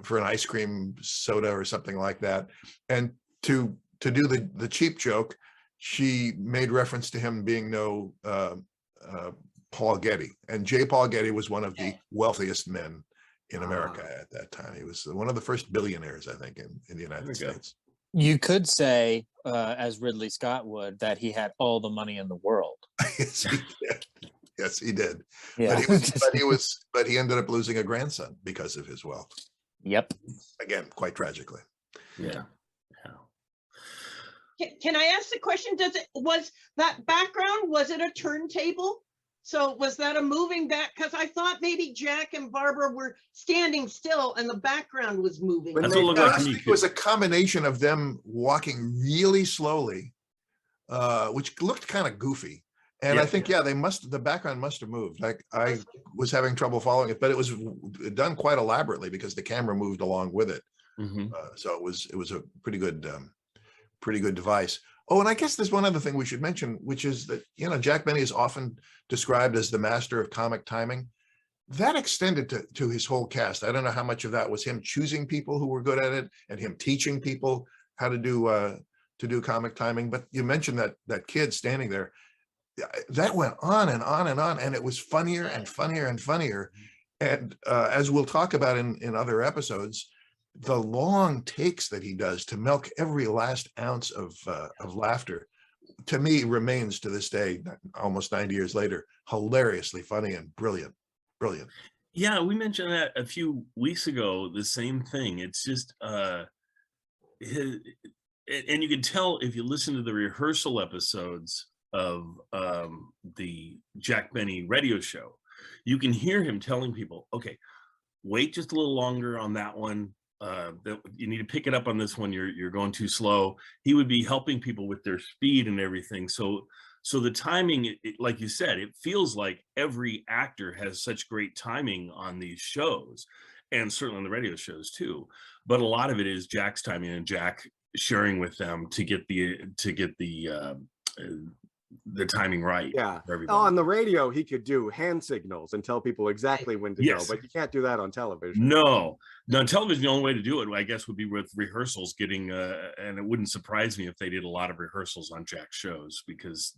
for an ice cream soda or something like that, and to do the cheap joke, she made reference to him being no Paul Getty, and J. Paul Getty was one of the wealthiest men in America at that time. He was one of the first billionaires, I think, in the United States. You could say, as Ridley Scott would, that he had all the money in the world. Yes, he did. Yes, he did. Yeah. But he ended up losing a grandson because of his wealth. Yep. Again, quite tragically. Yeah. Can I ask the question? Was that background, was it a turntable? So was that a moving back? Because I thought maybe Jack and Barbara were standing still and the background was moving. I think it was a combination of them walking really slowly, which looked kind of goofy. And I think, the background must have moved. I was having trouble following it, but it was done quite elaborately because the camera moved along with it. So it was a pretty good device. Oh, and I guess there's one other thing we should mention, which is that, Jack Benny is often described as the master of comic timing. That extended to his whole cast. I don't know how much of that was him choosing people who were good at it and him teaching people how to do comic timing. But you mentioned that kid standing there. that went on and on and on, and it was funnier and funnier and funnier. And as we'll talk about in other episodes, the long takes that he does to milk every last ounce of laughter, to me, remains to this day, almost 90 years later, hilariously funny and brilliant. Yeah, we mentioned that a few weeks ago, the same thing. It's just, and you can tell if you listen to the rehearsal episodes of the Jack Benny radio show, you can hear him telling people, okay, wait just a little longer on that one. That you need to pick it up on this one. You're going too slow. He would be helping people with their speed and everything. So the timing, like you said, it feels like every actor has such great timing on these shows, and certainly on the radio shows too. But a lot of it is Jack's timing and Jack sharing with them to get the timing right. Yeah. For everybody. On the radio, he could do hand signals and tell people exactly when to go, but you can't do that on television. No, on television, the only way to do it, I guess, would be with rehearsals. Getting, and it wouldn't surprise me if they did a lot of rehearsals on Jack's shows, because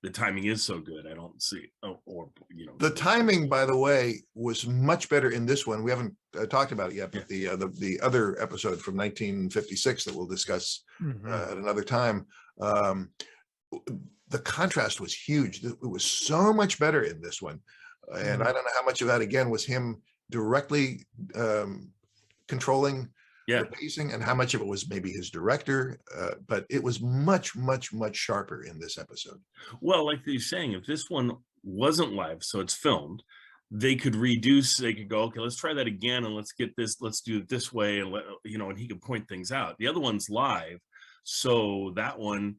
the timing is so good. I don't see, The timing, by the way, was much better in this one. We haven't talked about it yet, but the other episode from 1956 that we'll discuss at another time. The contrast was huge. It was so much better in this one. And I don't know how much of that, again, was him directly controlling the pacing, and how much of it was maybe his director. But it was much, much, much sharper in this episode. Well, like you're saying, if this one wasn't live, so it's filmed, they could reduce, they could go, okay, let's try that again, and let's do it this way, and and he could point things out. The other one's live, so that one,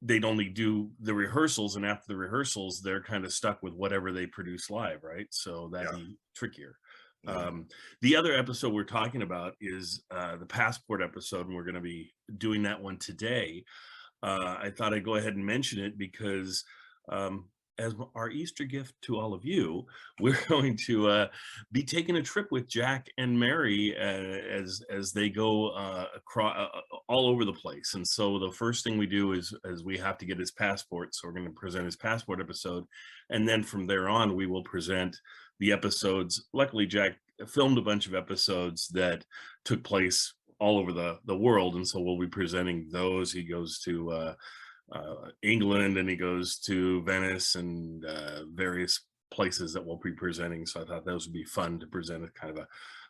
they'd only do the rehearsals, and after the rehearsals, they're kind of stuck with whatever they produce live, right? So that'd be trickier. The other episode we're talking about is the passport episode, and we're going to be doing that one today. I thought I'd go ahead and mention it because as our Easter gift to all of you, we're going to be taking a trip with Jack and Mary as they go across all over the place. And so the first thing we do is we have to get his passport. So we're going to present his passport episode, and then from there on we will present the episodes. Luckily, Jack filmed a bunch of episodes that took place all over the world, and so we'll be presenting those. He goes to England, and he goes to Venice, and various places that we'll be presenting. So I thought those would be fun to present, a kind of a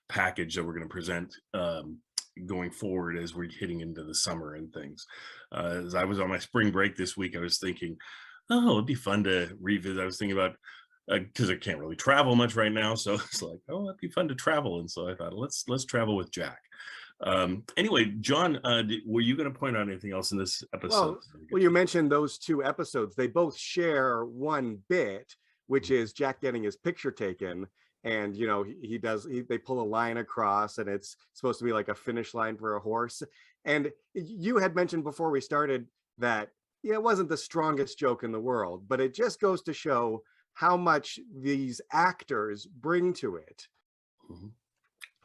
package that we're going to present going forward as we're hitting into the summer and things. As I was on my spring break this week, I was thinking, oh, it'd be fun to revisit. I was thinking about, because I can't really travel much right now, so it's like, oh, it'd be fun to travel. And so I thought, let's travel with Jack. Anyway, John, were you going to point out anything else in this episode? Well, you mentioned those two episodes. They both share one bit, which is Jack getting his picture taken. And, they pull a line across, and it's supposed to be like a finish line for a horse. And you had mentioned before we started that, it wasn't the strongest joke in the world, but it just goes to show how much these actors bring to it.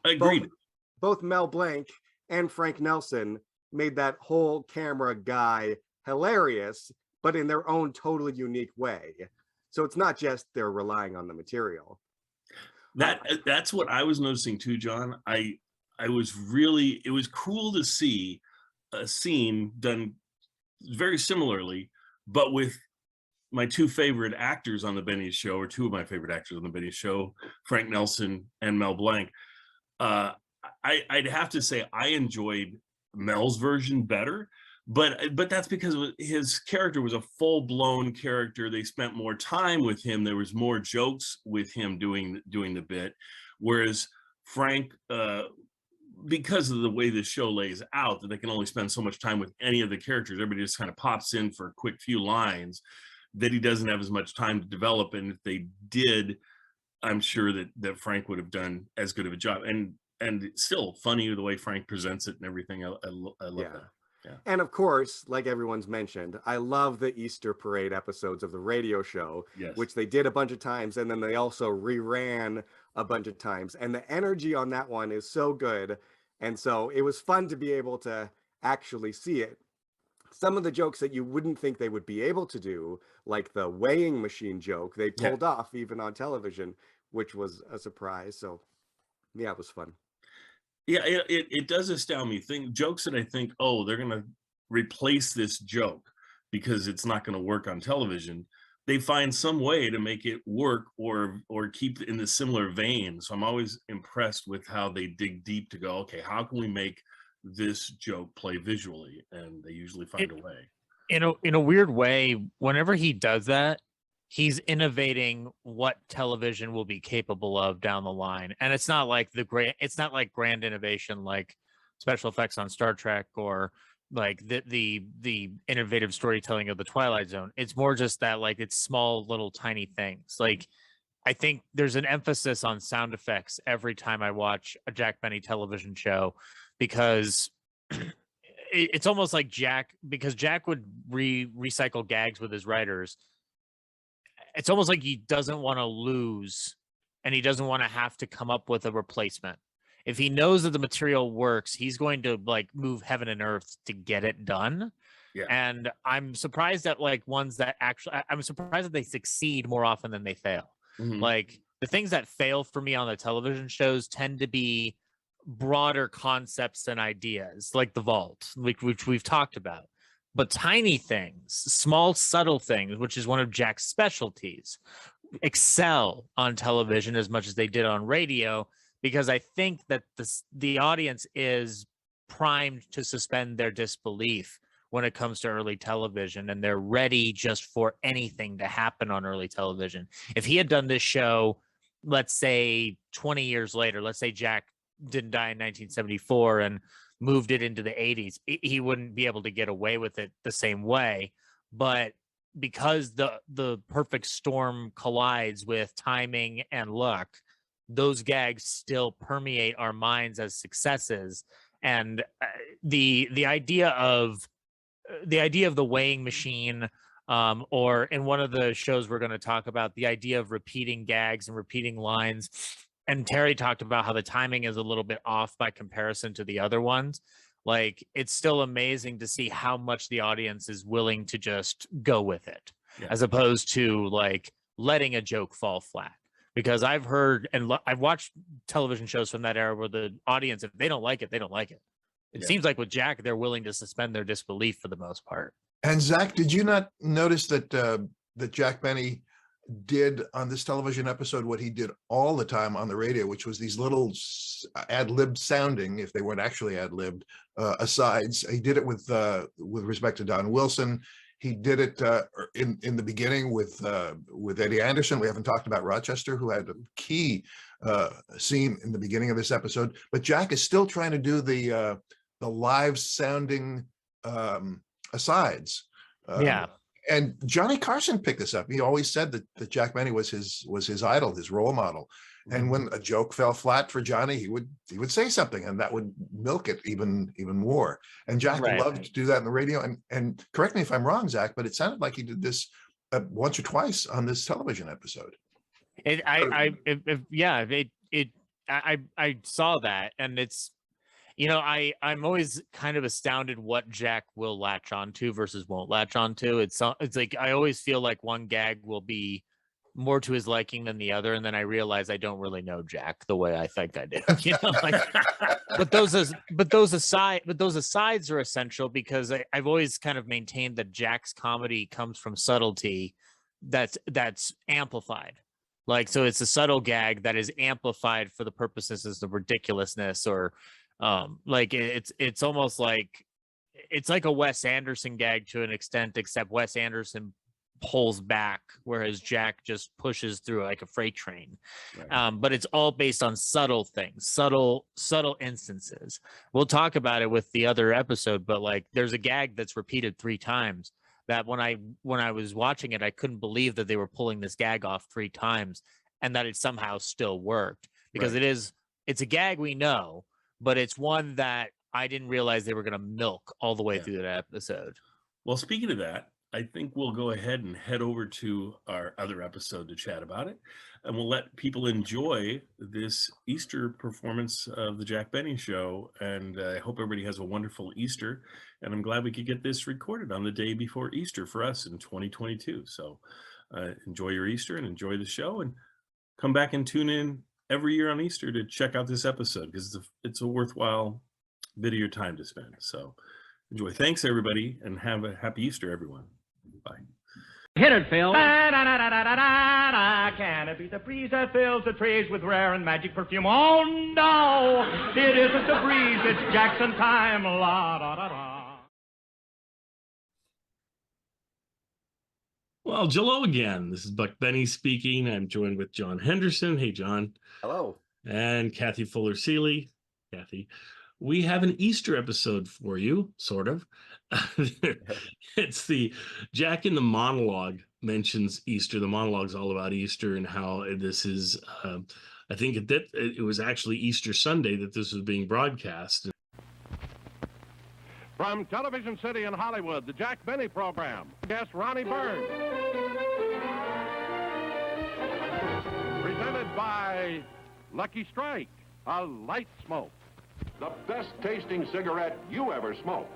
I agree. Both Mel Blanc and Frank Nelson made that whole camera guy hilarious, but in their own totally unique way. So it's not just they're relying on the material. That's what I was noticing too, John. It was cool to see a scene done very similarly, but with my two favorite actors on the Benny Show, or two of my favorite actors on the Benny Show, Frank Nelson and Mel Blanc. I'd have to say I enjoyed Mel's version better, but that's because his character was a full-blown character. They spent more time with him. There was more jokes with him doing the bit, whereas Frank, because of the way the show lays out, that they can only spend so much time with any of the characters. Everybody just kind of pops in for a quick few lines, that he doesn't have as much time to develop. And if they did, I'm sure that Frank would have done as good of a job. And it's still funny the way Frank presents it and everything. I love that. Yeah. And of course, like everyone's mentioned, I love the Easter parade episodes of the radio show, which they did a bunch of times, and then they also reran a bunch of times. And the energy on that one is so good. And so it was fun to be able to actually see it. some of the jokes that you wouldn't think they would be able to do, like the weighing machine joke, they pulled off even on television, which was a surprise. So yeah, it was fun. Yeah, it does astound me. Jokes that I think, oh, they're gonna replace this joke because it's not gonna work on television. They find some way to make it work or keep in the similar vein. So I'm always impressed with how they dig deep to go, okay, how can we make this joke play visually? And they usually find a way. In a weird way, whenever he does that, he's innovating what television will be capable of down the line. And it's not like grand innovation like special effects on Star Trek or like the innovative storytelling of the Twilight Zone. It's more just that like it's small little tiny things. Like I think there's an emphasis on sound effects every time I watch a Jack Benny television show, because it's almost like Jack would recycle gags with his writers. It's almost like he doesn't want to lose, and he doesn't want to have to come up with a replacement. If he knows that the material works, he's going to like move heaven and earth to get it done. Yeah. And I'm surprised at like ones that I'm surprised that they succeed more often than they fail. Mhm. Like the things that fail for me on the television shows tend to be broader concepts and ideas, like The Vault, which we've talked about. But tiny things, small, subtle things, which is one of Jack's specialties, excel on television as much as they did on radio, because I think that the audience is primed to suspend their disbelief when it comes to early television, and they're ready just for anything to happen on early television. If he had done this show, let's say 20 years later, let's say Jack didn't die in 1974 and moved it into the 80s, he wouldn't be able to get away with it the same way. But because the perfect storm collides with timing and luck, those gags still permeate our minds as successes. And the idea of the weighing machine, or in one of the shows we're going to talk about, the idea of repeating gags and repeating lines. And Terry talked about how the timing is a little bit off by comparison to the other ones. Like, it's still amazing to see how much the audience is willing to just go with it, as opposed to like letting a joke fall flat. Because I've heard and I've watched television shows from that era where the audience, if they don't like it, they don't like it. It seems like with Jack, they're willing to suspend their disbelief for the most part. And Zach, did you not notice that that Jack Benny did on this television episode what he did all the time on the radio, which was these little ad-libbed sounding, if they weren't actually ad-libbed, asides. He did it with respect to Don Wilson. He did it in the beginning with Eddie Anderson. We haven't talked about Rochester, who had a key scene in the beginning of this episode. But Jack is still trying to do the live sounding asides. And Johnny Carson picked this up. He always said that Jack Benny was his idol, his role model. And when a joke fell flat for Johnny, he would say something, and that would milk it even more. And Jack loved to do that in the radio. And correct me if I'm wrong, Zach, but it sounded like he did this once or twice on this television episode. I saw that, and it's, you know, I'm always kind of astounded what Jack will latch onto versus won't latch onto. It's like I always feel like one gag will be more to his liking than the other, and then I realize I don't really know Jack the way I think I do. You know, like, but those asides are essential, because I've always kind of maintained that Jack's comedy comes from subtlety that's amplified. Like, so it's a subtle gag that is amplified for the purposes of ridiculousness, or like it's almost like it's like a Wes Anderson gag to an extent, except Wes Anderson pulls back, whereas Jack just pushes through like a freight train. But it's all based on subtle things, subtle instances. We'll talk about it with the other episode, but like there's a gag that's repeated 3 times that when I was watching it, I couldn't believe that they were pulling this gag off 3 times and that it somehow still worked, because it's a gag we know, but it's one that I didn't realize they were going to milk all the way through that episode. Well, speaking of that, I think we'll go ahead and head over to our other episode to chat about it. And we'll let people enjoy this Easter performance of the Jack Benny Show. And I hope everybody has a wonderful Easter. And I'm glad we could get this recorded on the day before Easter for us in 2022. So enjoy your Easter and enjoy the show. And come back and tune in every year on Easter to check out this episode, because it's a worthwhile bit of your time to spend. So enjoy. Thanks, everybody, and have a happy Easter, everyone. Bye. Hit it, Phil. Can it be the breeze that fills the trees with rare and magic perfume? Oh, no, it isn't the breeze. It's Jackson time. La, da, da, da. Well, hello again. This is Buck Benny speaking. I'm joined with John Henderson. Hey, John. Hello. And Kathy Fuller-Seeley. Kathy. We have an Easter episode for you, sort of. It's the Jack in the monologue mentions Easter. The monologue's all about Easter and how this is, I think it was actually Easter Sunday that this was being broadcast. From Television City in Hollywood, the Jack Benny program. Guest Ronnie Burns. Presented by Lucky Strike, a light smoke. The best tasting cigarette you ever smoked.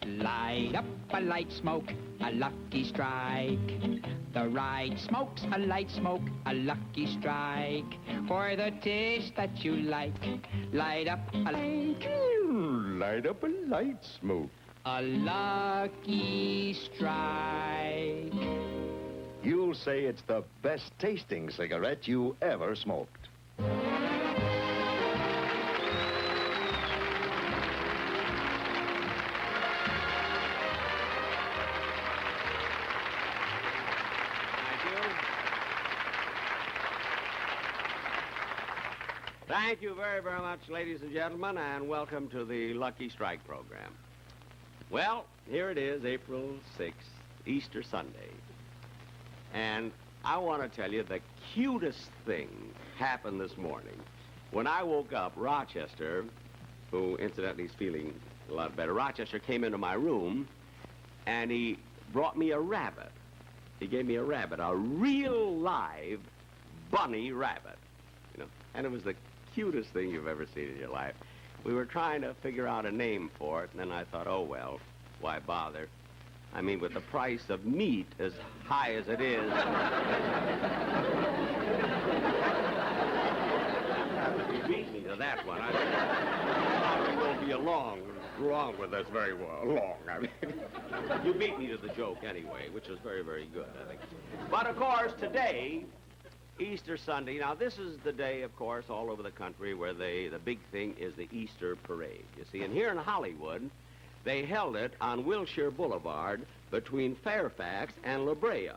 Light up a light smoke, a lucky strike. The right smoke's a light smoke, a lucky strike. For the taste that you like, light up a Light up a light smoke. A lucky strike. You'll say it's the best tasting cigarette you ever smoked. Thank you very, very much, ladies and gentlemen, and welcome to the Lucky Strike program. Well, here it is, April 6th, Easter Sunday. And I want to tell you the cutest thing happened this morning. When I woke up, Rochester, who incidentally is feeling a lot better, Rochester came into my room and he brought me a rabbit. He gave me a rabbit, a real live bunny rabbit, you know, and it was the cutest thing you've ever seen in your life. We were trying to figure out a name for it, and then I thought, oh, well, why bother? I mean, with the price of meat as high as it is. You beat me to that one. I won't be along with us very long. I mean, you beat me to the joke anyway, which was very, very good, I think. But, of course, today, Easter Sunday. Now, this is the day, of course, all over the country where the big thing is the Easter parade, you see. And here in Hollywood, they held it on Wilshire Boulevard between Fairfax and La Brea,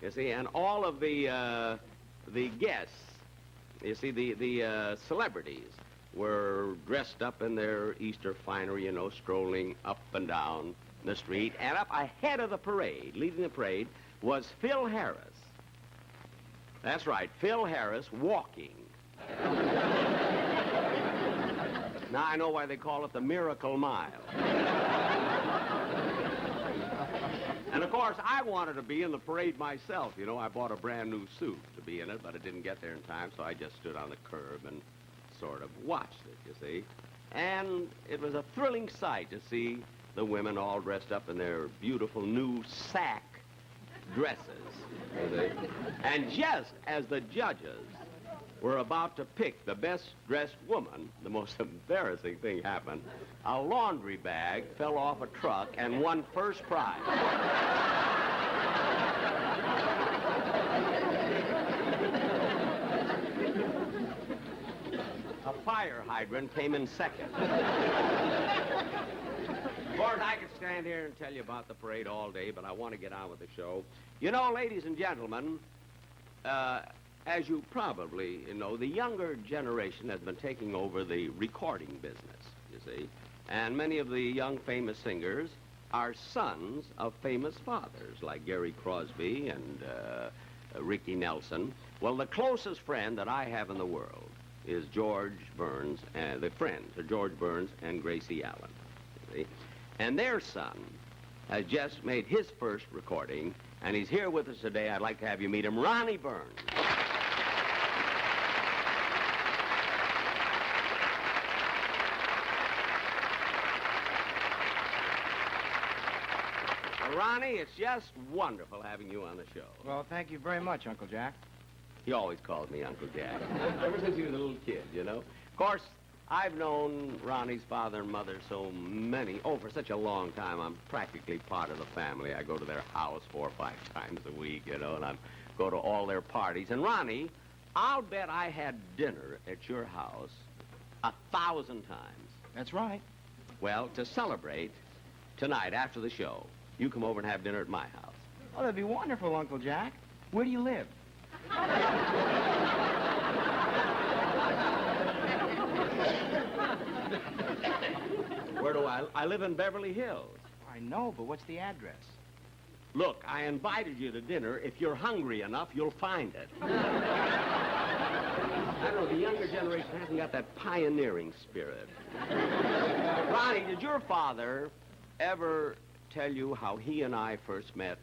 you see. And all of the guests, you see, the celebrities were dressed up in their Easter finery, you know, strolling up and down the street. And up ahead of the parade, leading the parade, was Phil Harris. That's right, Phil Harris walking. Now I know why they call it the Miracle Mile. And of course, I wanted to be in the parade myself. You know, I bought a brand new suit to be in it, but it didn't get there in time, so I just stood on the curb and sort of watched it, you see. And it was a thrilling sight to see the women all dressed up in their beautiful new sack dresses. And just as the judges were about to pick the best dressed woman, the most embarrassing thing happened. A laundry bag fell off a truck and won first prize. A fire hydrant came in second. Of course, I could stand here and tell you about the parade all day, but I want to get on with the show. You know, ladies and gentlemen, as you probably know, the younger generation has been taking over the recording business, you see? And many of the young famous singers are sons of famous fathers, like Gary Crosby and Ricky Nelson. Well, the closest friend that I have in the world is George Burns, and the friends are George Burns and Gracie Allen. See? And their son has just made his first recording, and he's here with us today. I'd like to have you meet him, Ronnie Burns. Ronnie, it's just wonderful having you on the show. Well, thank you very much, Uncle Jack. He always calls me Uncle Jack, ever since he was a little kid, you know. Of course, I've known Ronnie's father and mother for such a long time. I'm practically part of the family. I go to their house 4 or 5 times a week, you know, and I go to all their parties. And Ronnie, I'll bet I had dinner at your house 1,000 times. That's right. Well, to celebrate tonight after the show, you come over and have dinner at my house. Oh, that'd be wonderful, Uncle Jack. Where do you live? Where do I live in Beverly Hills. I know, but what's the address? Look, I invited you to dinner. If you're hungry enough, you'll find it. I don't know, the younger generation hasn't got that pioneering spirit. Ronnie, did your father ever tell you how he and I first met?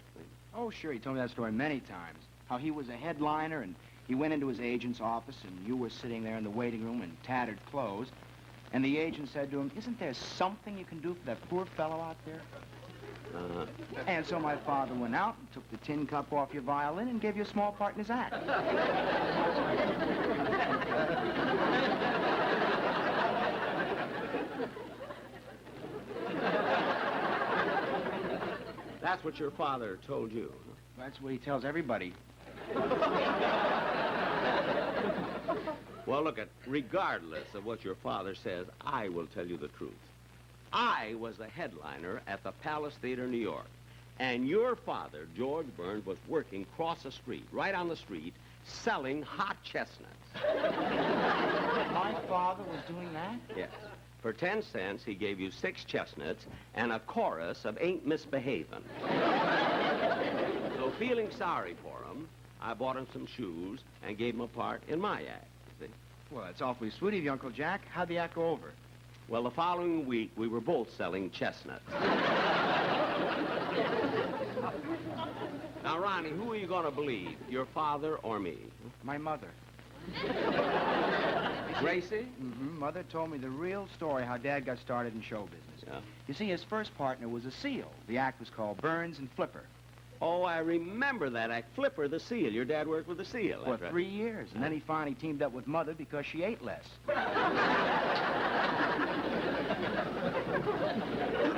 Oh, sure, he told me that story many times. How he was a headliner, and he went into his agent's office, and you were sitting there in the waiting room in tattered clothes, and the agent said to him, "Isn't there something you can do for that poor fellow out there?" And so my father went out and took the tin cup off your violin and gave you a small part in his act. That's what your father told you. That's what he tells everybody. Well, look, regardless of what your father says, I will tell you the truth. I was the headliner at the Palace Theater, New York. And your father, George Burns, was working across the street, right on the street, selling hot chestnuts. My father was doing that? Yes. For 10 cents, he gave you 6 chestnuts and a chorus of Ain't Misbehavin'. So feeling sorry for him, I bought him some shoes and gave him a part in my act, you see. Well, that's awfully sweet of you, Uncle Jack. How'd the act go over? Well, the following week, we were both selling chestnuts. Now, Ronnie, who are you going to believe, your father or me? My mother. Gracie? Mm-hmm. Mother told me the real story how Dad got started in show business. Yeah. You see, his first partner was a seal. The act was called Burns and Flipper. Oh, I remember that act. Flipper the seal. Your dad worked with the seal. For 3 years. And then he finally teamed up with Mother because she ate less. Well,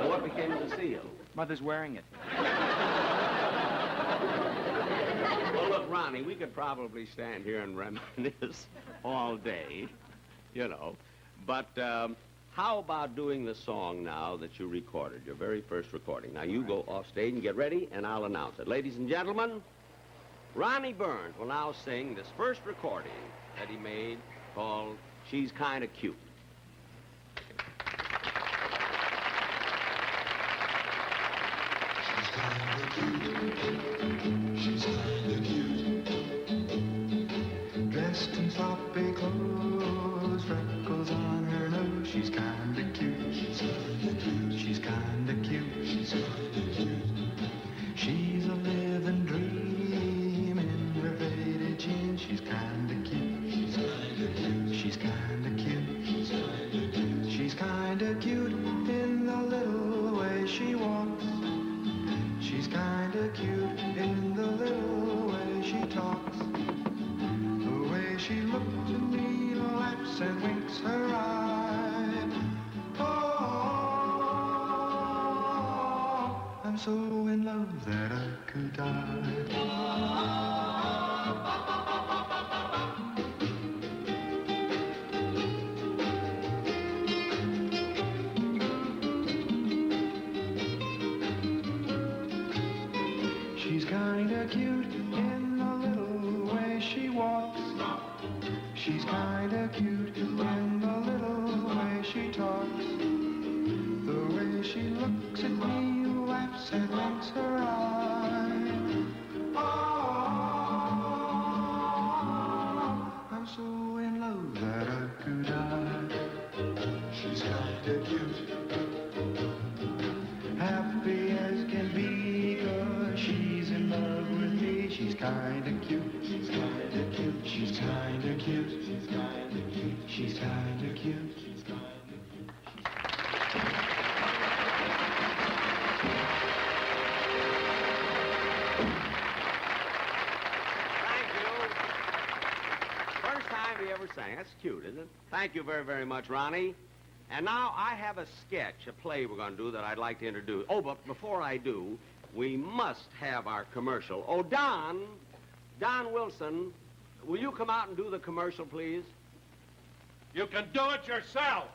what became of the seal? Mother's wearing it. Well, look, Ronnie, we could probably stand here and reminisce all day, you know. But how about doing the song now that you recorded, your very first recording? Now, you go off stage and get ready, and I'll announce it. Ladies and gentlemen, Ronnie Burns will now sing this first recording that he made called She's Kinda Cute. She's kinda cute. Dressed in sloppy clothes, freckles on her nose. She's kinda cute. She's kinda cute. She's kinda cute. She's kinda cute. She's a living dream in her faded jeans. She's kinda cute. She's kinda cute. She's kinda cute. She's kinda cute. She's kinda cute in the little way she walks. She's kinda cute in the little way she talks. The way she looks at me, laughs and winks her eye. Oh, I'm so in love that I could die. She's kinda cute in the little way she walks. She's kinda cute in the little way she talks. looks at me, laughs and winks her eye. Oh, I'm so in love that I could die. She's kinda cute, happy as can be, 'cause she's in love with me. She's kinda cute, she's kinda cute, she's kinda cute, she's kinda cute, she's kinda cute. Thank you. First time he ever sang. That's cute, isn't it? Thank you very, very much, Ronnie. And now I have a sketch, a play we're going to do that I'd like to introduce. Oh, but before I do, we must have our commercial. Oh, Don Wilson, will you come out and do the commercial, please? You can do it yourself.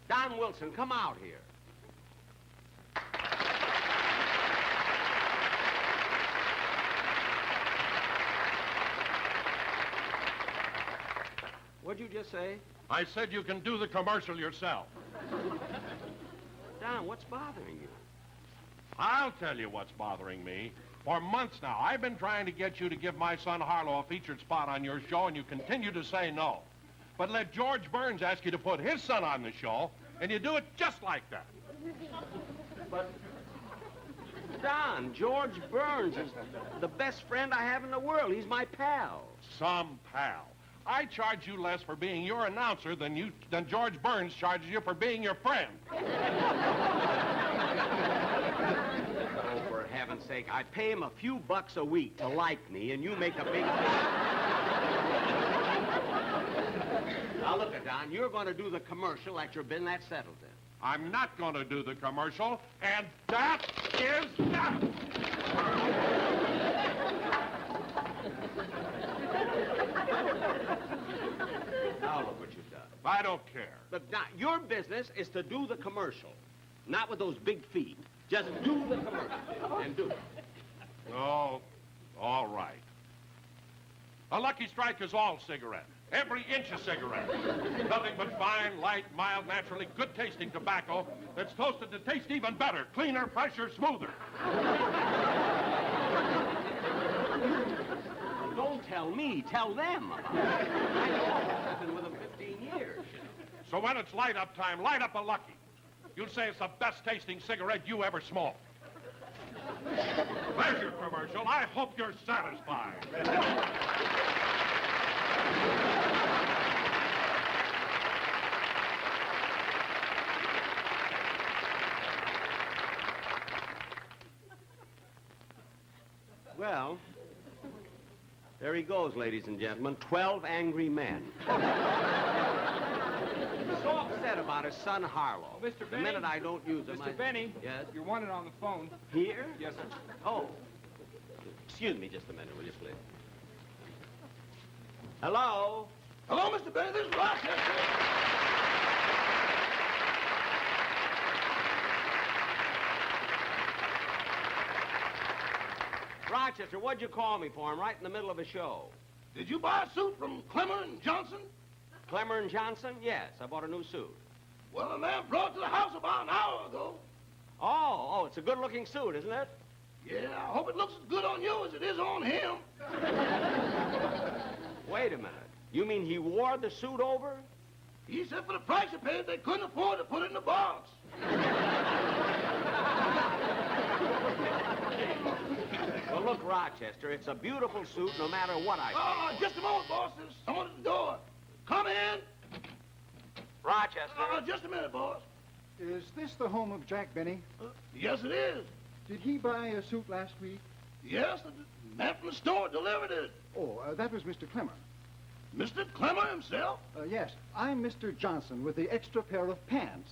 Don Wilson, come out here. What'd you just say? I said you can do the commercial yourself. Don, what's bothering you? I'll tell you what's bothering me. For months now, I've been trying to get you to give my son Harlow a featured spot on your show, and you continue to say no. But let George Burns ask you to put his son on the show, and you do it just like that. But, Don, George Burns is the best friend I have in the world. He's my pal. Some pal. I charge you less for being your announcer than George Burns charges you for being your friend. Oh, for heaven's sake, I pay him a few bucks a week to like me, and you make a big... Now, look at Don, you're going to do the commercial at your bin. That's settled then. I'm not going to do the commercial, and that is that. Now look what you've done. I don't care. But Don, your business is to do the commercial, not with those big feet. Just do the commercial, and do it. Oh, all right. A Lucky Strike is all cigarette. Every inch a cigarette. Nothing but fine, light, mild, naturally good-tasting tobacco that's toasted to taste even better, cleaner, fresher, smoother. Don't tell me, tell them about it. I know. I've been with them 15 years. So when it's light-up time, light up a Lucky. You'll say it's the best-tasting cigarette you ever smoked. There's your commercial. I hope you're satisfied. Well, there he goes, ladies and gentlemen. 12 angry men. So upset about his son, Harlow. Mr. The Benny? minute I don't use him, Mr. Benny? Yes? You're wanted on the phone. Here? Yes, sir. Oh. Excuse me just a minute, will you, please? Hello? Hello, Mr. Benny. This is Rochester. Rochester, what'd you call me for? I'm right in the middle of a show. Did you buy a suit from Clemmer and Johnson? Clemmer and Johnson? Yes, I bought a new suit. Well, a man brought it to the house about an hour ago. Oh, it's a good-looking suit, isn't it? Yeah, I hope it looks as good on you as it is on him. Wait a minute. You mean he wore the suit over? He said for the price you paid, they couldn't afford to put it in the box. Well, look, Rochester, it's a beautiful suit no matter what I say. Just a moment, boss. There's someone at the door. Come in. Rochester. Just a minute, boss. Is this the home of Jack Benny? Yes, it is. Did he buy a suit last week? Yes, the man from the store delivered it. Oh, that was Mr. Clemmer. Mr. Clemmer himself? Yes, I'm Mr. Johnson with the extra pair of pants.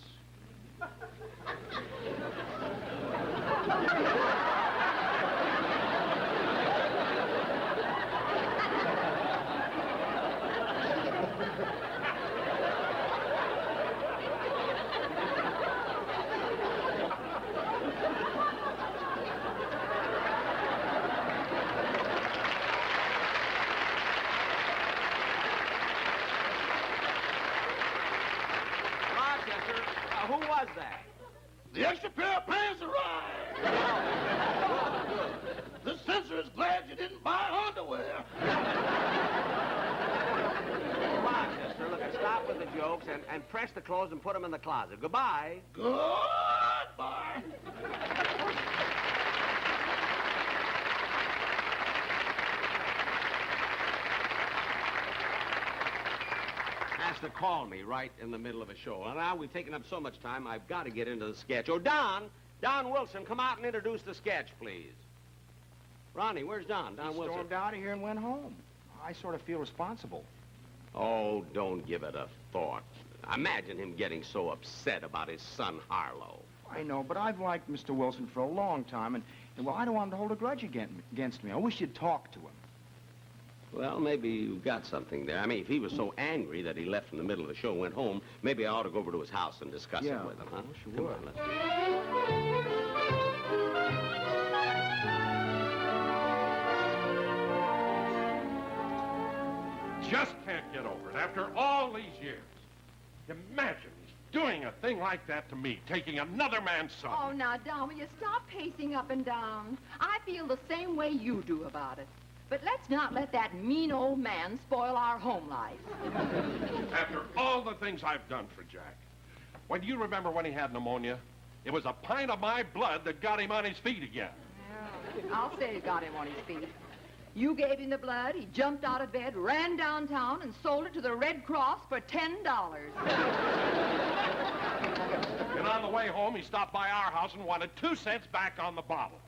that? The extra pair of pants arrived. The censor is glad you didn't buy underwear. Come on, sister. Look, stop with the jokes and press the clothes and put them in the closet. Goodbye. Goodbye. Has to call me right in the middle of a show. And now we've taken up so much time, I've got to get into the sketch. Oh, Don Wilson, come out and introduce the sketch, please. Ronnie, where's Don? Don He Wilson. stormed out of here and went home. I sort of feel responsible. Oh, don't give it a thought. Imagine him getting so upset about his son, Harlow. I know, but I've liked Mr. Wilson for a long time, and well, I don't want him to hold a grudge against me. I wish you'd talk to him. Well, maybe you've got something there. I mean, if he was so angry that he left in the middle of the show and went home, maybe I ought to go over to his house and discuss it with him, huh? Sure. Come on, let's... Just can't get over it after all these years. Imagine he's doing a thing like that to me, taking another man's son. Oh, now, Don, will you stop pacing up and down? I feel the same way you do about it. But let's not let that mean old man spoil our home life. After all the things I've done for Jack. When do you remember when he had pneumonia? It was a pint of my blood that got him on his feet again. Yeah, I'll say it got him on his feet. You gave him the blood, he jumped out of bed, ran downtown, and sold it to the Red Cross for $10. And on the way home, he stopped by our house and wanted 2 cents back on the bottle.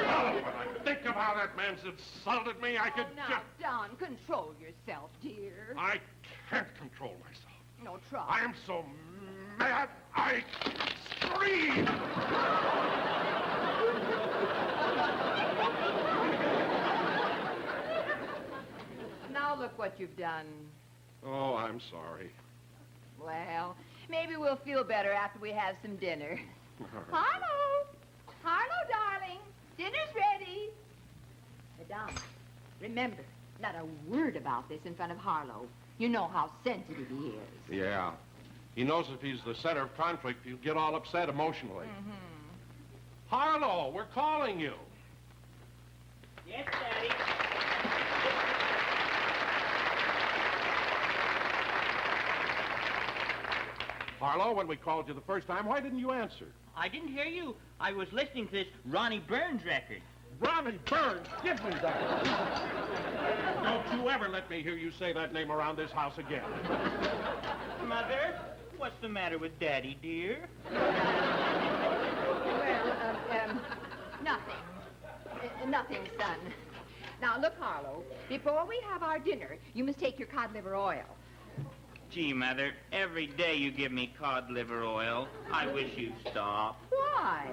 Oh, when I think of how that man's insulted me, I could now, Don, control yourself, dear. I can't control myself. No, try. I am so mad, I scream! Now look what you've done. Oh, I'm sorry. Well, maybe we'll feel better after we have some dinner. Harlow! Harlow, darling. Dinner's ready. Madame, remember, not a word about this in front of Harlow. You know how sensitive he is. Yeah. He knows if he's the center of conflict, he'll get all upset emotionally. Harlow, we're calling you. Yes, Daddy. Harlow, when we called you the first time, why didn't you answer? I didn't hear you. I was listening to this Ronnie Burns record. Ronnie Burns? Give me that. Don't you ever let me hear you say that name around this house again. Mother, what's the matter with Daddy, dear? Well, nothing. Nothing, son. Now, look, Harlow, before we have our dinner, you must take your cod liver oil. Gee, Mother, every day you give me cod liver oil. I wish you'd stop. Why?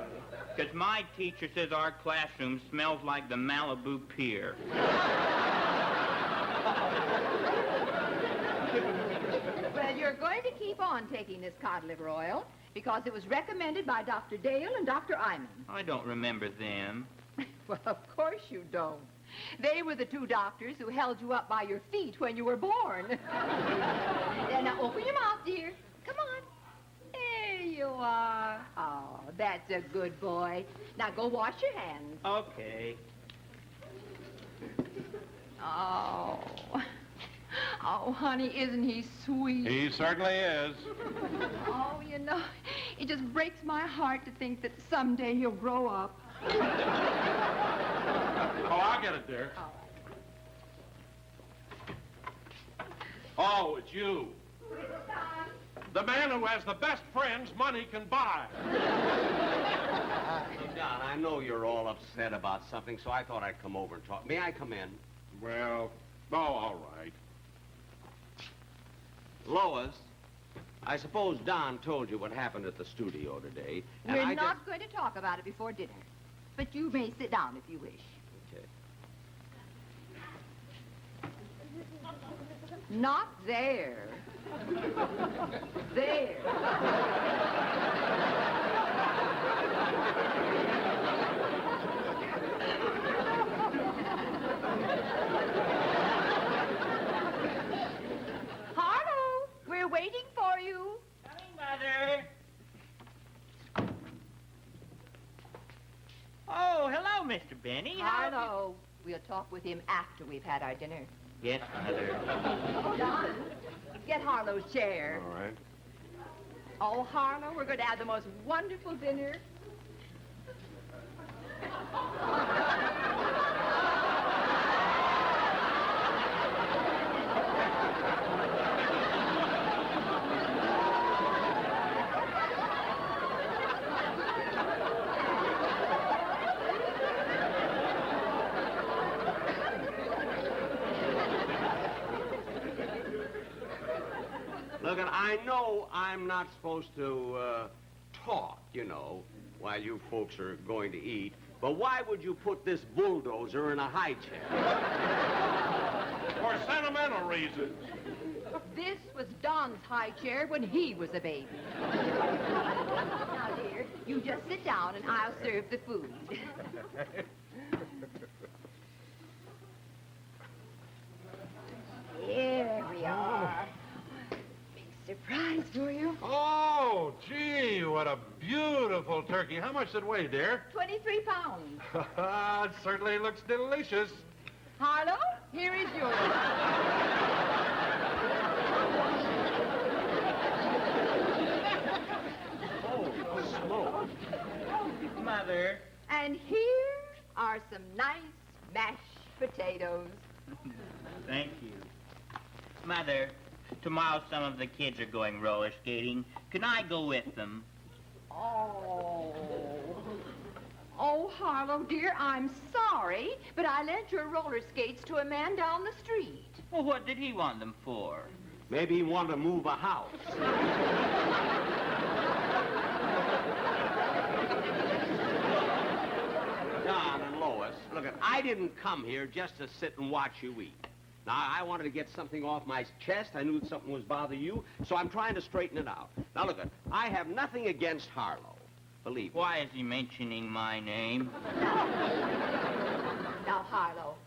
Because my teacher says our classroom smells like the Malibu Pier. Well, you're going to keep on taking this cod liver oil because it was recommended by Dr. Dale and Dr. Iman. I don't remember them. Well, of course you don't. They were the 2 doctors who held you up by your feet when you were born. Now, open your mouth, dear. Come on. There you are. Oh, that's a good boy. Now, go wash your hands. Okay. Oh. Oh, honey, isn't he sweet? He certainly is. Oh, you know, it just breaks my heart to think that someday he'll grow up. Oh, I'll get it, dear. Oh, it's you. The man who has the best friends money can buy. Don, I know you're all upset about something, so I thought I'd come over and talk. May I come in? Well, all right. Lois, I suppose Don told you what happened at the studio today. And We're not going to talk about it before dinner. But you may sit down if you wish. Okay. Not there. There. Harlow, we're waiting for you. Coming, Mother. Mr. Benny. Harlow, we'll talk with him after we've had our dinner. Yes, Mother. Don, get Harlow's chair. All right. Oh, Harlow, we're going to have the most wonderful dinner. Look, I know I'm not supposed to talk, you know, while you folks are going to eat, but why would you put this bulldozer in a high chair? For sentimental reasons. This was Don's high chair when he was a baby. Now, dear, you just sit down and I'll serve the food. Here we are. Big surprise for you. Oh, gee, what a beautiful turkey. How much does it weigh, dear? 23 pounds. It certainly looks delicious. Harlow, here is yours. Oh, smoke. Mother. And here are some nice mashed potatoes. Thank you. Mother, tomorrow some of the kids are going roller skating. Can I go with them? Oh, Harlow, dear, I'm sorry, but I lent your roller skates to a man down the street. Well, what did he want them for? Maybe he wanted to move a house. Don and Lois, look, I didn't come here just to sit and watch you eat. Now, I wanted to get something off my chest. I knew something was bothering you, so I'm trying to straighten it out. Now, look, I have nothing against Harlow. Believe me. Why is he mentioning my name? Now, Harlow,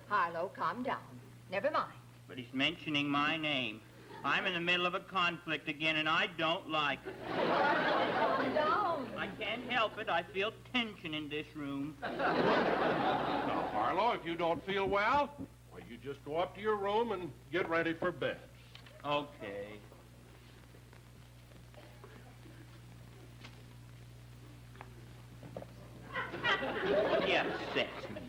calm down. Never mind. But he's mentioning my name. I'm in the middle of a conflict again, and I don't like it. Calm down. I can't help it. I feel tension in this room. Now, Harlow, if you don't feel well, you just go up to your room and get ready for bed. Okay. He upsets me.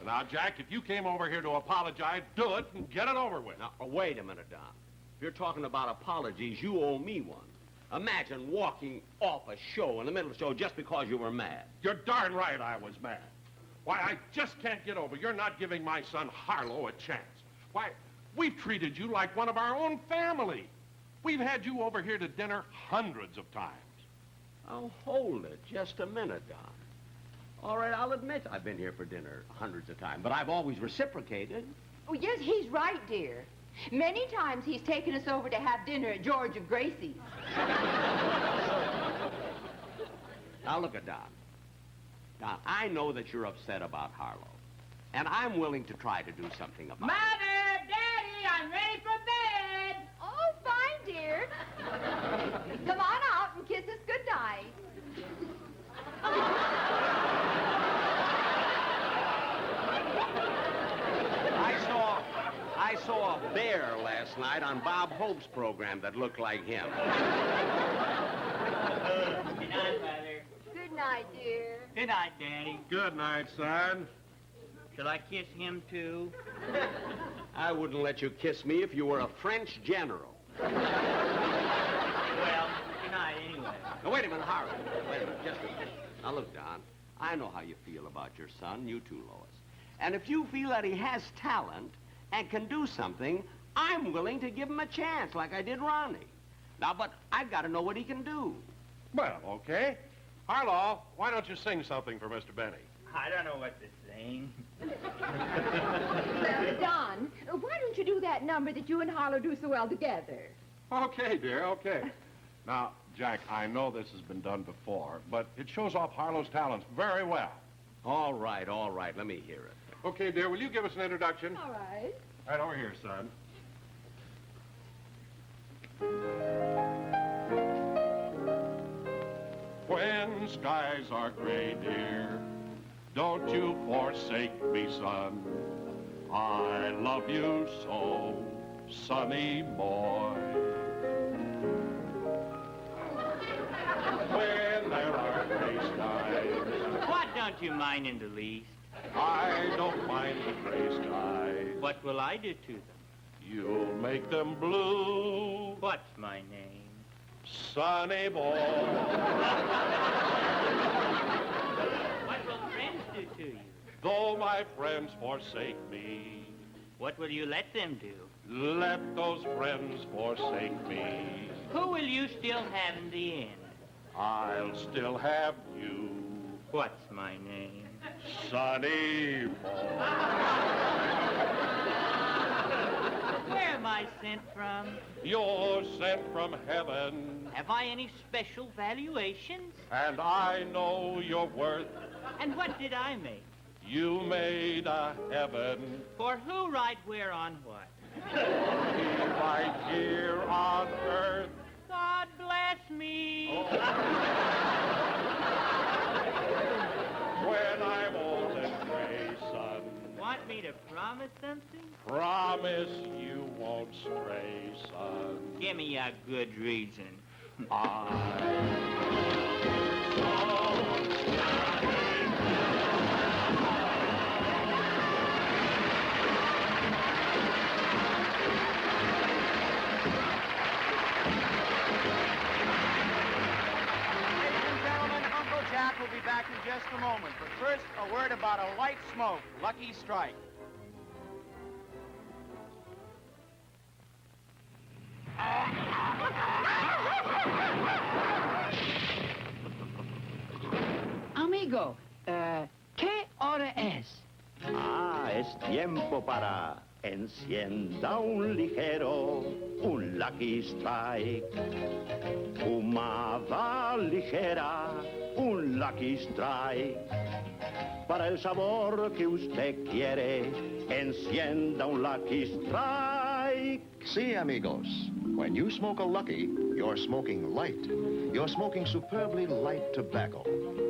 Now, Jack, if you came over here to apologize, do it and get it over with. Now, wait a minute, Don. If you're talking about apologies, you owe me one. Imagine walking off a show in the middle of the show just because you were mad. You're darn right I was mad. Why, I just can't get over you're not giving my son Harlow a chance. Why, we've treated you like one of our own family. We've had you over here to dinner hundreds of times. Oh, hold it just a minute, Don. All right, I'll admit I've been here for dinner hundreds of times, but I've always reciprocated. Oh, yes, he's right, dear. Many times he's taken us over to have dinner at George of Gracie's. Now, look at Don. Don, I know that you're upset about Harlow, and I'm willing to try to do something about it. Mother, Daddy, I'm ready for bed. Oh, fine, dear. Come on out and kiss us goodnight. I saw a bear last night on Bob Hope's program that looked like him. Good night, Mother. Good night, dear. Good night, Daddy. Good night, son. Shall I kiss him, too? I wouldn't let you kiss me if you were a French general. Well, good night, anyway. Now, wait a minute, Harlow. Wait a minute, just a minute. Now, look, Don, I know how you feel about your son. You too, Lois. And if you feel that he has talent and can do something, I'm willing to give him a chance, like I did Ronnie. Now, but I've got to know what he can do. Well, okay. Harlow, why don't you sing something for Mr. Benny? I don't know what to sing. Well, Don, why don't you do that number that you and Harlow do so well together? Okay, dear, okay. Now, Jack, I know this has been done before, but it shows off Harlow's talents very well. All right, let me hear it. Okay, dear, will you give us an introduction? All right. Right over here, son. When skies are gray, dear, don't you forsake me, son. I love you so, sonny boy. When there are gray skies, What don't you mind in the least? I don't mind the gray skies. What will I do to them? You'll make them blue. What's my name? Sonny boy. What will friends do to you? Though my friends forsake me, What will you let them do? let those friends forsake me. Who will you still have in the end? I'll still have you, What's my name? Sonny boy. Where am I sent from? You're sent from heaven, Have I any special valuations? and I know your worth. And what did I make? You made a heaven For who, right where, on what? right here on earth. God bless me. When I'm old and gray, son, Want me to promise something? promise you won't stray, son. Give me a good reason. Uncle Jack will be back in just a moment. But first, a word about a light smoke, Lucky Strike. Amigo, ¿qué hora es? Ah, es tiempo para encienda un ligero, un Lucky Strike. Fumada ligera, un Lucky Strike. Para el sabor que usted quiere, encienda un Lucky Strike. See, amigos, when you smoke a Lucky, you're smoking light. You're smoking superbly light tobacco.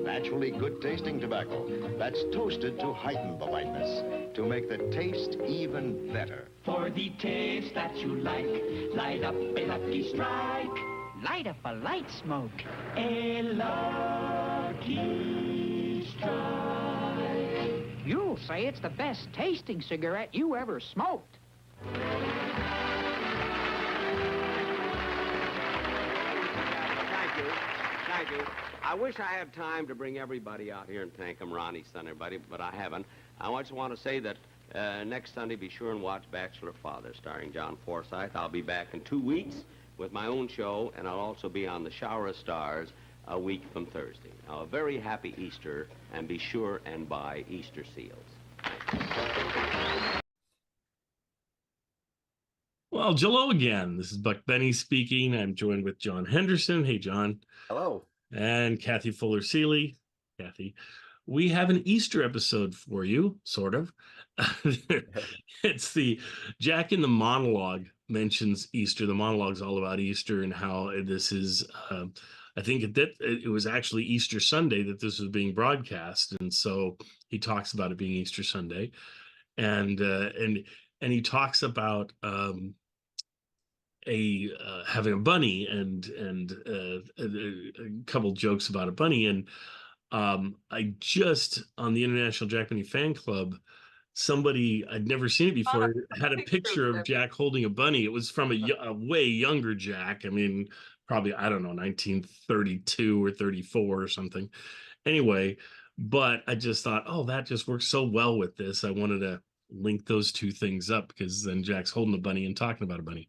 Naturally good-tasting tobacco that's toasted to heighten the lightness, to make the taste even better. For the taste that you like, light up a Lucky Strike. Light up a light smoke. A Lucky Strike. You'll say it's the best tasting cigarette you ever smoked. Thank you. I wish I had time to bring everybody out here and thank them, Ronnie, son, everybody, but I haven't. I just want to say that next Sunday, be sure and watch Bachelor Father, starring John Forsythe. I'll be back in 2 weeks with my own show, and I'll also be on the Shower of Stars a week from Thursday. Now, a very happy Easter, and be sure and buy Easter seals. Well, hello again. This is Buck Benny speaking. I'm joined with John Henderson. Hey, John. Hello. And Kathy Fuller-Seeley. Kathy, we have an Easter episode for you, sort of. It's the Jack in the monologue mentions Easter. The monologue's all about Easter and how this is, I think it was actually Easter Sunday that this was being broadcast. And so he talks about it being Easter Sunday. And he talks about having a bunny and a couple jokes about a bunny. And I just, on the International Jack Benny Fan Club, somebody, I'd never seen it before, had a picture of Jack holding a bunny. It was from a way younger Jack. I mean, probably, I don't know, 1932 or 34 or something. Anyway, but I just thought, oh, that just works so well with this. I wanted to link those two things up because then Jack's holding a bunny and talking about a bunny.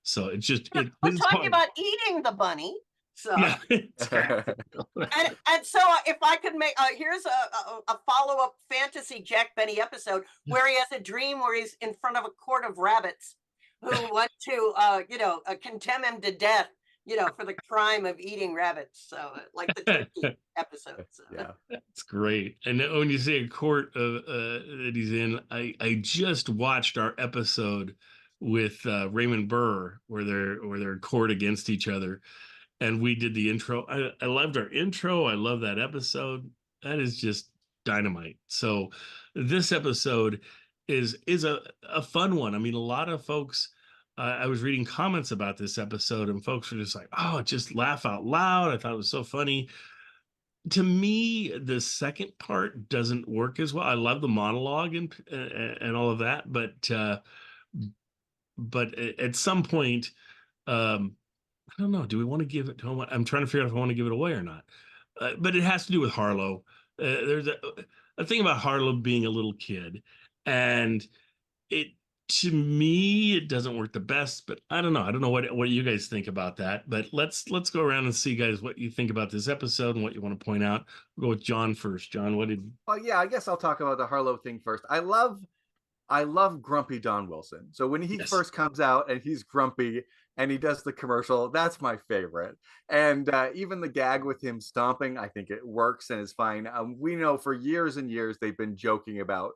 So it's just we're talking about eating the bunny. So yeah. and so if I could make here's a follow-up fantasy Jack Benny episode where he has a dream where he's in front of a court of rabbits who want to condemn him to death for the crime of eating rabbits. So like the turkey episode. So. Yeah, it's great. And when you say a court of that he's in, I just watched our episode with Raymond Burr where they're in court against each other, and we did the intro. I loved our intro. I love that episode. That is just dynamite. So this episode is a fun one. I mean, a lot of folks. I was reading comments about this episode, and folks were just like, "Oh, just laugh out loud." I thought it was so funny. To me, the second part doesn't work as well. I love the monologue and all of that, but at some point, I don't know. Do we want to give it? I'm trying to figure out if I want to give it away or not. But it has to do with Harlow. There's a thing about Harlow being a little kid, and to me, it doesn't work the best, but I don't know. I don't know what you guys think about that, but let's go around and see, guys, what you think about this episode and what you want to point out. We'll go with John first. John, what did... Oh, yeah, I guess I'll talk about the Harlow thing first. I love grumpy Don Wilson. So when he first comes out and he's grumpy and he does the commercial, that's my favorite. And even the gag with him stomping, I think it works and is fine. We know for years and years they've been joking about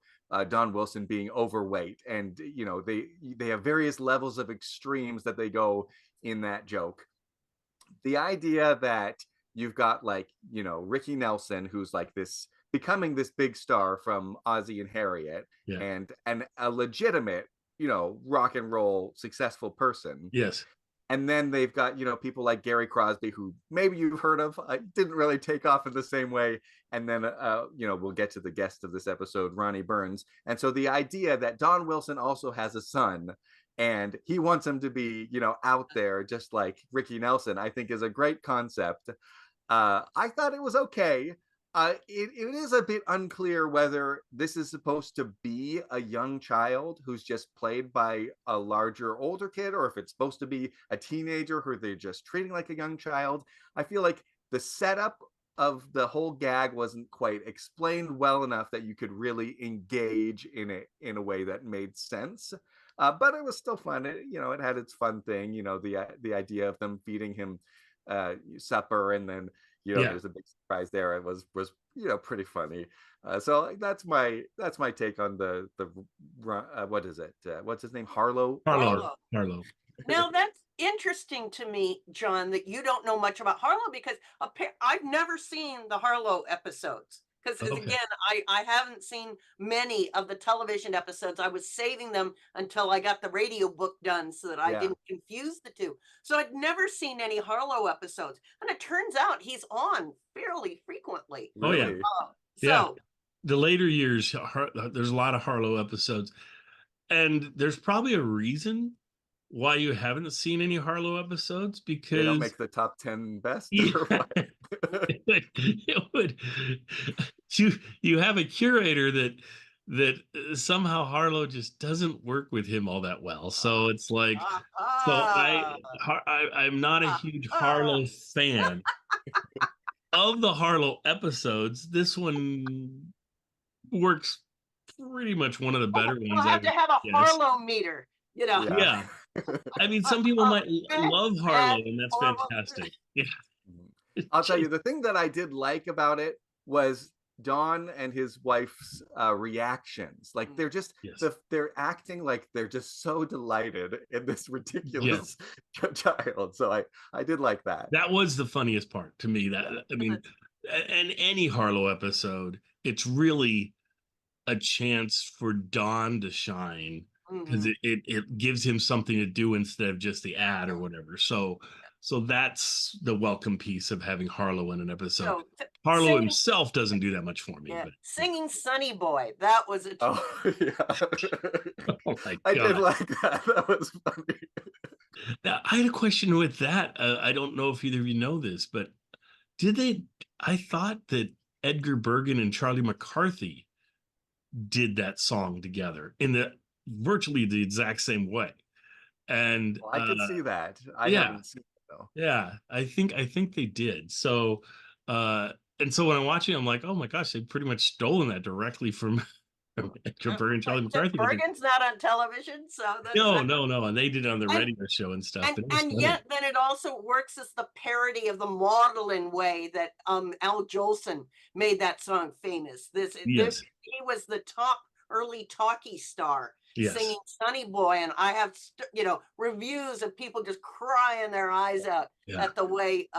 Don Wilson being overweight, and they have various levels of extremes that they go in that joke. The idea that you've got Ricky Nelson, who's like this, becoming this big star from Ozzie and Harriet, and a legitimate rock and roll successful person. Yes. And then they've got, people like Gary Crosby, who maybe you've heard of, didn't really take off in the same way. And then, we'll get to the guest of this episode, Ronnie Burns. And so the idea that Don Wilson also has a son and he wants him to be, out there just like Ricky Nelson, I think is a great concept. I thought it was okay. It is a bit unclear whether this is supposed to be a young child who's just played by a larger, older kid, or if it's supposed to be a teenager who they're just treating like a young child. I feel like the setup of the whole gag wasn't quite explained well enough that you could really engage in it in a way that made sense. But it was still fun. It had its fun thing, the idea of them feeding him supper, and then there's a big surprise there. It was pretty funny. So that's my take on the what is it? What's his name? Harlow. Now that's interesting to me, John, that you don't know much about Harlow, because I've never seen the Harlow episodes. Because again, I haven't seen many of the television episodes. I was saving them until I got the radio book done so that I didn't confuse the two. So I'd never seen any Harlow episodes. And it turns out he's on fairly frequently. Oh, yeah. So the later years, there's a lot of Harlow episodes. And there's probably a reason why you haven't seen any Harlow episodes, because they don't make the top 10 best. It would. You have a curator that somehow Harlow just doesn't work with him all that well. So it's like, I'm not a huge Harlow fan. Of the Harlow episodes, this one works pretty much one of the better ones. We'll have to have a Harlow meter. Yeah. I mean, some people might love Harlow, and that's fantastic. Yeah. I'll tell you, the thing that I did like about it was Don and his wife's reactions. Like they're just they're acting like they're just so delighted in this ridiculous child. So I did like that. That was the funniest part to me. That I mean, in any Harlow episode, it's really a chance for Don to shine, because it gives him something to do instead of just the ad or whatever. So that's the welcome piece of having Harlow in an episode. Harlow himself doesn't do that much for me. But singing Sunny Boy, that was a oh my God. I did like that. That was funny. Now, I had a question with that. I don't know if either of you know this, but I thought that Edgar Bergen and Charlie McCarthy did that song together in virtually the exact same way. And I could see that. I haven't seen it though. Yeah, I think they did. So and so when I'm watching, I'm like, oh my gosh, they've pretty much stolen that directly from Joe Bergen and Charlie McCarthy. Bergen's not on television, so that's No, and they did it on the And- radio show and stuff. but it was and funny. yet then it also works as the parody of the maudlin way that Al Jolson made that song famous. Yes. He was the top early talkie star Yes. singing Sonny Boy, and I have reviews of people just crying their eyes out Yeah. at the way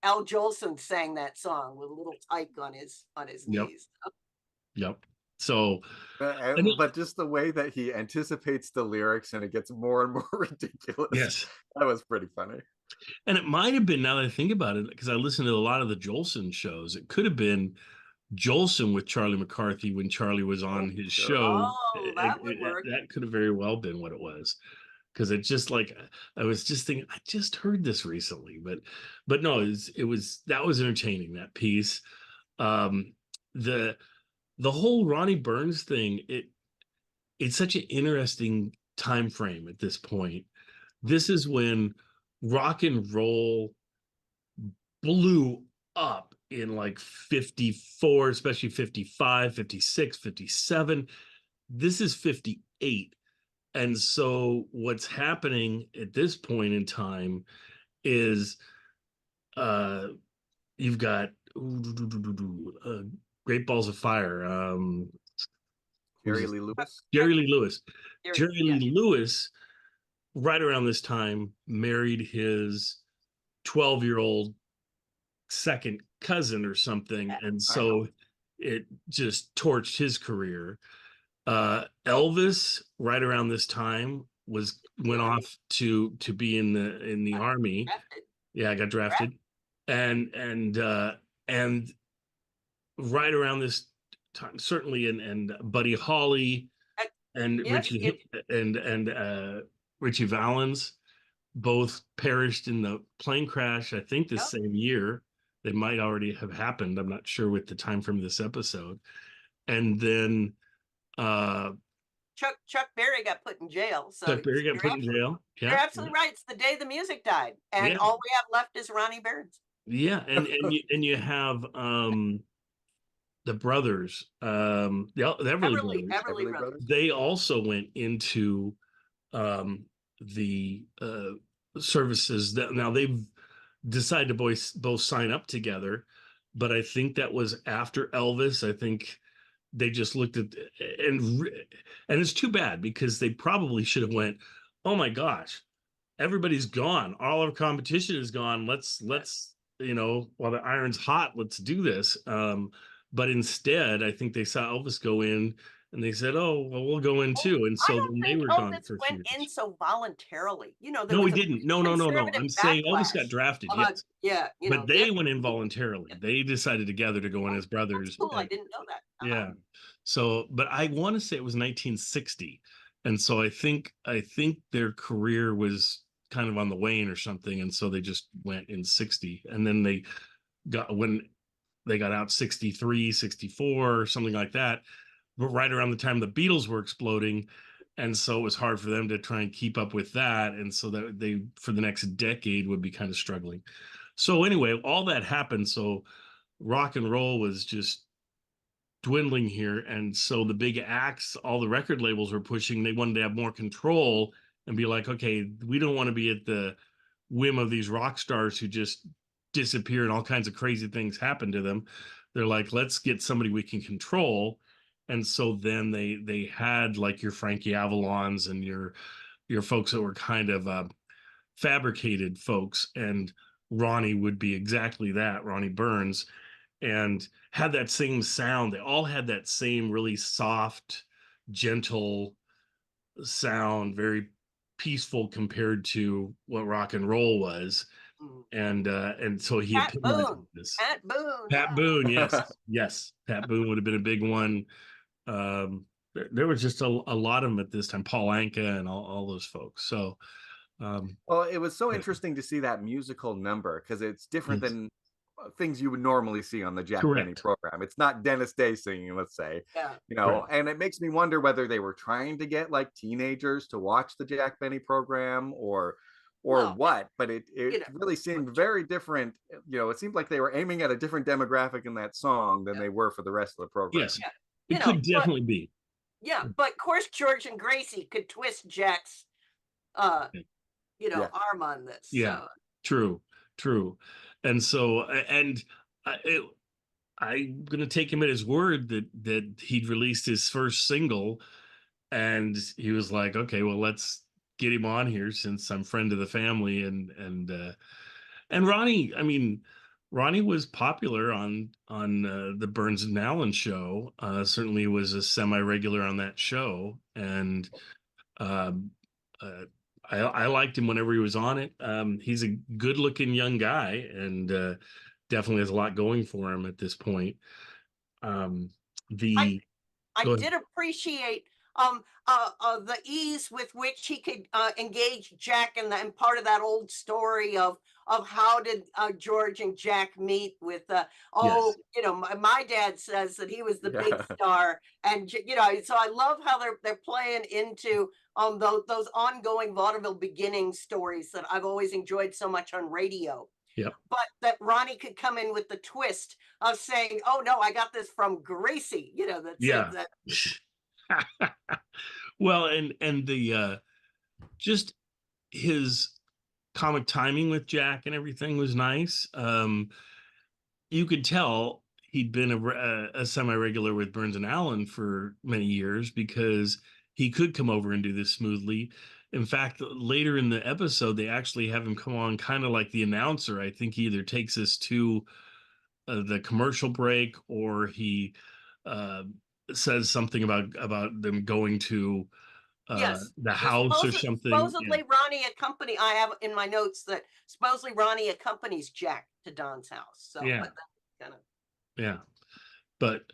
Al Jolson sang that song with a little tyke on his Yep. knees. Yep. So, but just the way that he anticipates the lyrics and it gets more and more ridiculous. Yes. That was pretty funny. And it might have been, now that I think about it, because I listened to a lot of the Jolson shows, it could have been Jolson with Charlie McCarthy when Charlie was on his show. Oh, that would work. That could have very well been what it was. Because it just like, I was just thinking, I just heard this recently, but no, it was that was entertaining, that piece. The whole Ronnie Burns thing, it's such an interesting time frame at this point. This is when rock and roll blew up in like 54, especially 55, 56, 57. This is 58. And so what's happening at this point in time is you've got Great Balls of Fire. Jerry Lee Lewis. Jerry Lee Lewis. Jerry, Jerry Lee Lewis, right around this time, married his 12-year-old second cousin or something. And so it just torched his career. Elvis, right around this time, went off to be in the army. Drafted. Yeah, I got drafted. And right around this time, certainly, and Buddy Holly and yes, Richie Valens both perished in the plane crash, I think the same year. They might already have happened. I'm not sure with the time from this episode. And then Chuck Berry got put in jail. So Chuck Berry got put in jail. Yeah, You're absolutely right. It's the day the music died, and all we have left is Ronnie Burns. yeah, and you have the brothers, the Everly brothers. They also went into the services that now they've decided to both sign up together, but I think that was after Elvis. I think they just looked at and it's too bad because they probably should have went, oh my gosh, everybody's gone, all our competition is gone, let's while the iron's hot, let's do this. But instead I think they saw Elvis go in and they said, oh well, we'll go in too, and so then they were gone for a few went years. in so voluntarily. No, he didn't. No. I'm saying Elvis got drafted. Yes. Yeah. But they went in voluntarily. They decided together to go in as brothers. Cool. I didn't know that. Yeah. So, but I want to say it was 1960. And so I think their career was kind of on the wane or something. And so they just went in 60. And then when they got out 63, 64, something like that. But right around the time the Beatles were exploding. And so it was hard for them to try and keep up with that. And so that they, for the next decade, would be kind of struggling. So anyway, all that happened. So rock and roll was just dwindling here. And so the big acts, all the record labels were pushing, they wanted to have more control and be like, okay, we don't want to be at the whim of these rock stars who just disappear and all kinds of crazy things happen to them. They're like, let's get somebody we can control. And so then they had like your Frankie Avalons and your folks that were kind of fabricated folks, and Ronnie would be exactly that, Ronnie Burns, and had that same sound. They all had that same really soft, gentle sound, very peaceful compared to what rock and roll was. And so he Pat epitomized Boone. this. Pat Boone. Yes, yes. Pat Boone would have been a big one. There was just a lot of them at this time. Paul Anka and all those folks. So, well, it was so interesting to see that musical number because it's different than things you would normally see on the Jack Benny program. It's not Dennis Day singing, let's say, and it makes me wonder whether they were trying to get like teenagers to watch the Jack Benny program or what, but it really seemed very different. It seemed like they were aiming at a different demographic in that song than they were for the rest of the program. Yes, it could definitely be. Yeah, but of course George and Gracie could twist Jack's, uh, arm on this. Yeah, So. true. And so, I'm gonna take him at his word that he'd released his first single, and he was like, okay, well, let's get him on here since I'm friend of the family, and Ronnie, I mean, Ronnie was popular on the Burns and Allen show. Certainly was a semi-regular on that show, and um, I liked him whenever he was on it. He's a good-looking young guy, and definitely has a lot going for him at this point. The I did appreciate the ease with which he could engage Jack, and part of that old story of how did George and Jack meet with Yes. my dad says that he was the big star, and so I love how they're playing into those ongoing vaudeville beginning stories that I've always enjoyed so much on radio. Yep. But that Ronnie could come in with the twist of saying, "Oh no, I got this from Gracie," that. Well, and the just his comic timing with Jack and everything was nice. You could tell he'd been a semi-regular with Burns and Allen for many years because he could come over and do this smoothly. In fact, later in the episode, they actually have him come on kind of like the announcer. I think he either takes us to the commercial break, or he says something about them going to Yes, the house or something. Supposedly, Ronnie I have in my notes that supposedly Ronnie accompanies Jack to Don's house. So, Yeah. but that's kind of. Yeah, but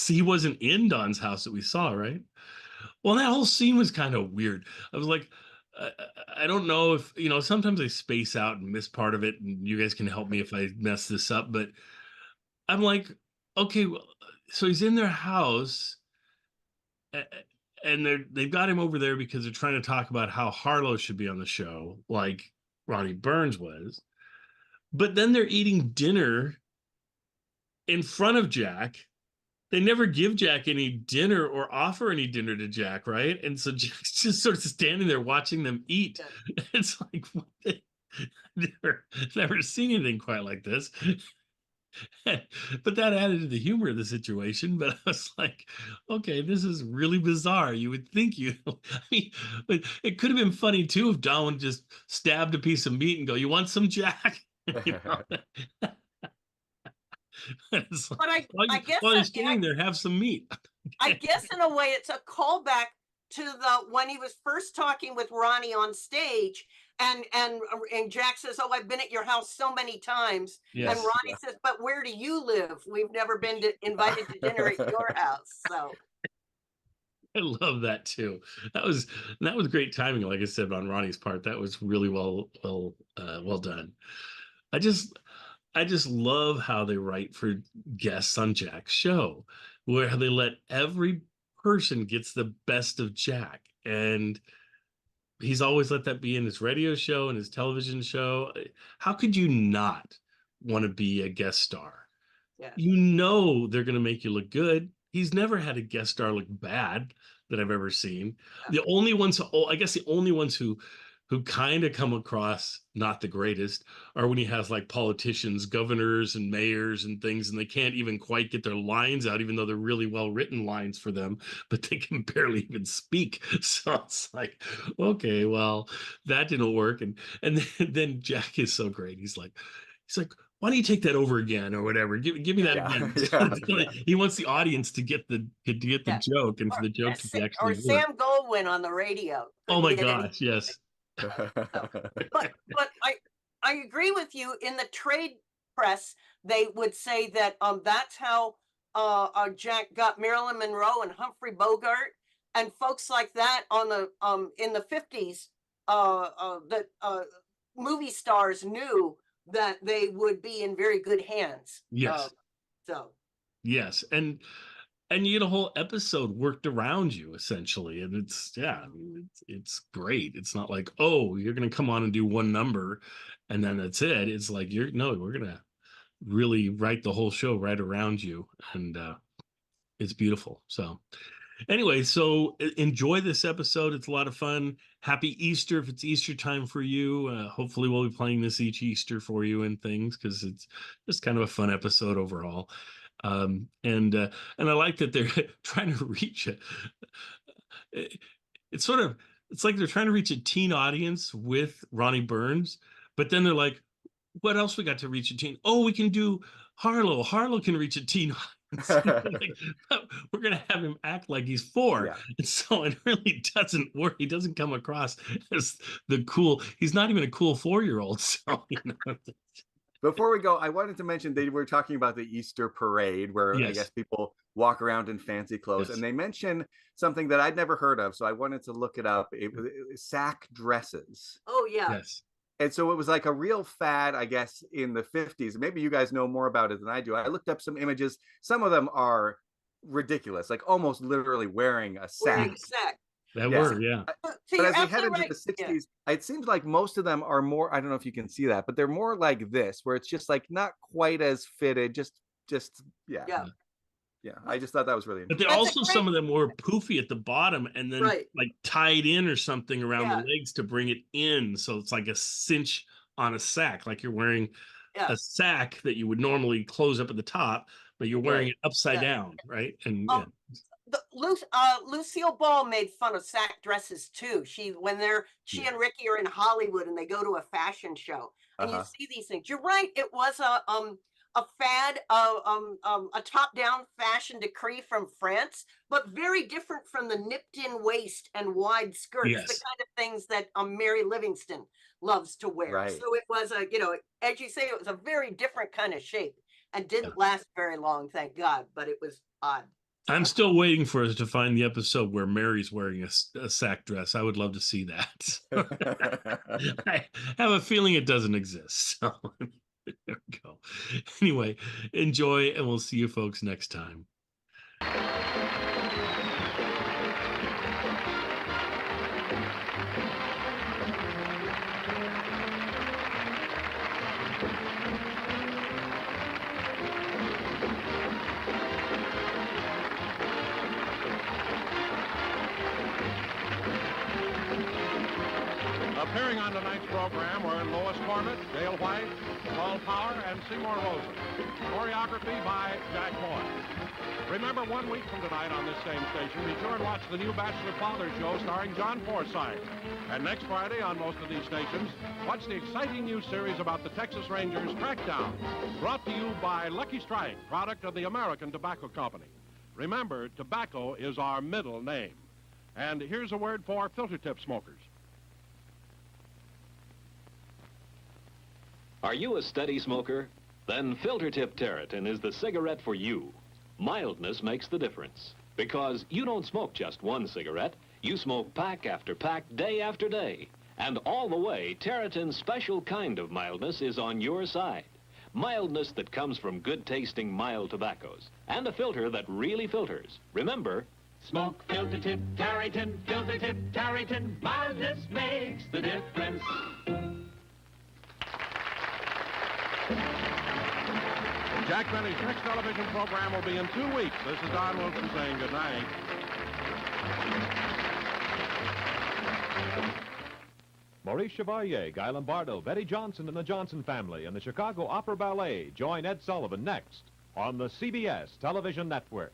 he wasn't in Don's house that we saw, right? Well, that whole scene was kind of weird. I was like, I don't know if, sometimes I space out and miss part of it, and you guys can help me if I mess this up, but I'm like, okay, well, so he's in their house, and they've got him over there because they're trying to talk about how Harlow should be on the show, like Ronnie Burns was. But then they're eating dinner in front of Jack. They never give Jack any dinner or offer any dinner to Jack, right? And so Jack's just sort of standing there watching them eat. It's like, what never seen anything quite like this. But that added to the humor of the situation. But I was like, okay, this is really bizarre. You would think but it could have been funny too if Don just stabbed a piece of meat and go, "You want some, Jack?" It's like, But I guess while you're standing there, have some meat. I guess in a way it's a callback to when he was first talking with Ronnie on stage, and Jack says, "Oh, I've been at your house so many times," Yes. and Ronnie says, "But where do you live? We've never been invited to dinner at your house." So. I love that too. That was great timing, like I said, on Ronnie's part. That was really well done. I just love how they write for guests on Jack's show, where they let every person gets the best of Jack, and he's always let that be in his radio show and his television show. How could you not want to be a guest star? Yeah. They're going to make you look good. He's never had a guest star look bad that I've ever seen. The only ones who kind of come across not the greatest are when he has like politicians, governors and mayors and things, and they can't even quite get their lines out, even though they're really well written lines for them, but they can barely even speak. So it's like, okay, well, that didn't work. And then Jack is so great. He's like, why don't you take that over again or whatever? Give me that again. He wants the audience to get the joke and for the joke to be actually or Sam Goldwyn on the radio. Oh my gosh, yes. But I agree with you. In the trade press, they would say that that's how Jack got Marilyn Monroe and Humphrey Bogart and folks like that on the in the 50s. That movie stars knew that they would be in very good hands. Yes. Yes, and you get a whole episode worked around you essentially, and it's great. It's not like, oh, you're gonna come on and do one number and then that's it. It's like we're gonna really write the whole show right around you, and it's beautiful. So Anyway, so enjoy this episode. It's a lot of fun. Happy Easter if it's Easter time for you. Hopefully we'll be playing this each Easter for you and things because it's just kind of a fun episode overall. And I like that they're trying to reach it's like they're trying to reach a teen audience with Ronnie Burns, but then they're like, what else we got to reach a teen? Oh, we can do Harlow. Harlow can reach a teen audience. Like, we're gonna have him act like he's 4. Yeah. And so it really doesn't work. He doesn't come across as the cool. He's not even a cool 4-year-old. So Before we go, I wanted to mention they were talking about the Easter parade where I guess people walk around in fancy clothes, and they mention something that I'd never heard of. So I wanted to look it up. It was sack dresses. Oh yeah. Yes. And so it was like a real fad, I guess, in the 50s. Maybe you guys know more about it than I do. I looked up some images. Some of them are ridiculous, like almost literally wearing a sack. Wearing a sack. That were, yeah. But as we head into the 60s, it seems like most of them are more, I don't know if you can see that, but they're more like this, where it's just like not quite as fitted, yeah. I just thought that was really interesting. But also some of them were poofy at the bottom and then like tied in or something around the legs to bring it in. So it's like a cinch on a sack, like you're wearing a sack that you would normally close up at the top, but you're wearing it upside down, right? And Lucille Ball made fun of sack dresses too. She and Ricky are in Hollywood and they go to a fashion show and you see these things. You're right. It was a fad, a top-down fashion decree from France, but very different from the nipped-in waist and wide skirts, the kind of things that Mary Livingston loves to wear. Right. So it was as you say, it was a very different kind of shape and didn't last very long, thank God, but it was odd. I'm still waiting for us to find the episode where Mary's wearing a sack dress. I would love to see that. I have a feeling it doesn't exist. So there we go. Anyway, enjoy, and we'll see you folks next time. Appearing on tonight's program were Lois Cornett, Dale White, Paul Power, and Seymour Rosen. Choreography by Jack Moore. Remember, 1 week from tonight on this same station, be sure and watch the new Bachelor Father show starring John Forsythe. And next Friday on most of these stations, watch the exciting new series about the Texas Rangers Crackdown, brought to you by Lucky Strike, product of the American Tobacco Company. Remember, tobacco is our middle name. And here's a word for filter tip smokers. Are you a steady smoker? Then Filter Tip Terratin is the cigarette for you. Mildness makes the difference. Because you don't smoke just one cigarette. You smoke pack after pack, day after day. And all the way, Terratin's special kind of mildness is on your side. Mildness that comes from good-tasting mild tobaccos. And a filter that really filters. Remember, Smoke Filter Tip Terratin, Filter Tip Terratin, mildness makes the difference. Jack Benny's next television program will be in 2 weeks. This is Don Wilson saying good night. Maurice Chevalier, Guy Lombardo, Betty Johnson and the Johnson family, and the Chicago Opera Ballet join Ed Sullivan next on the CBS Television Network.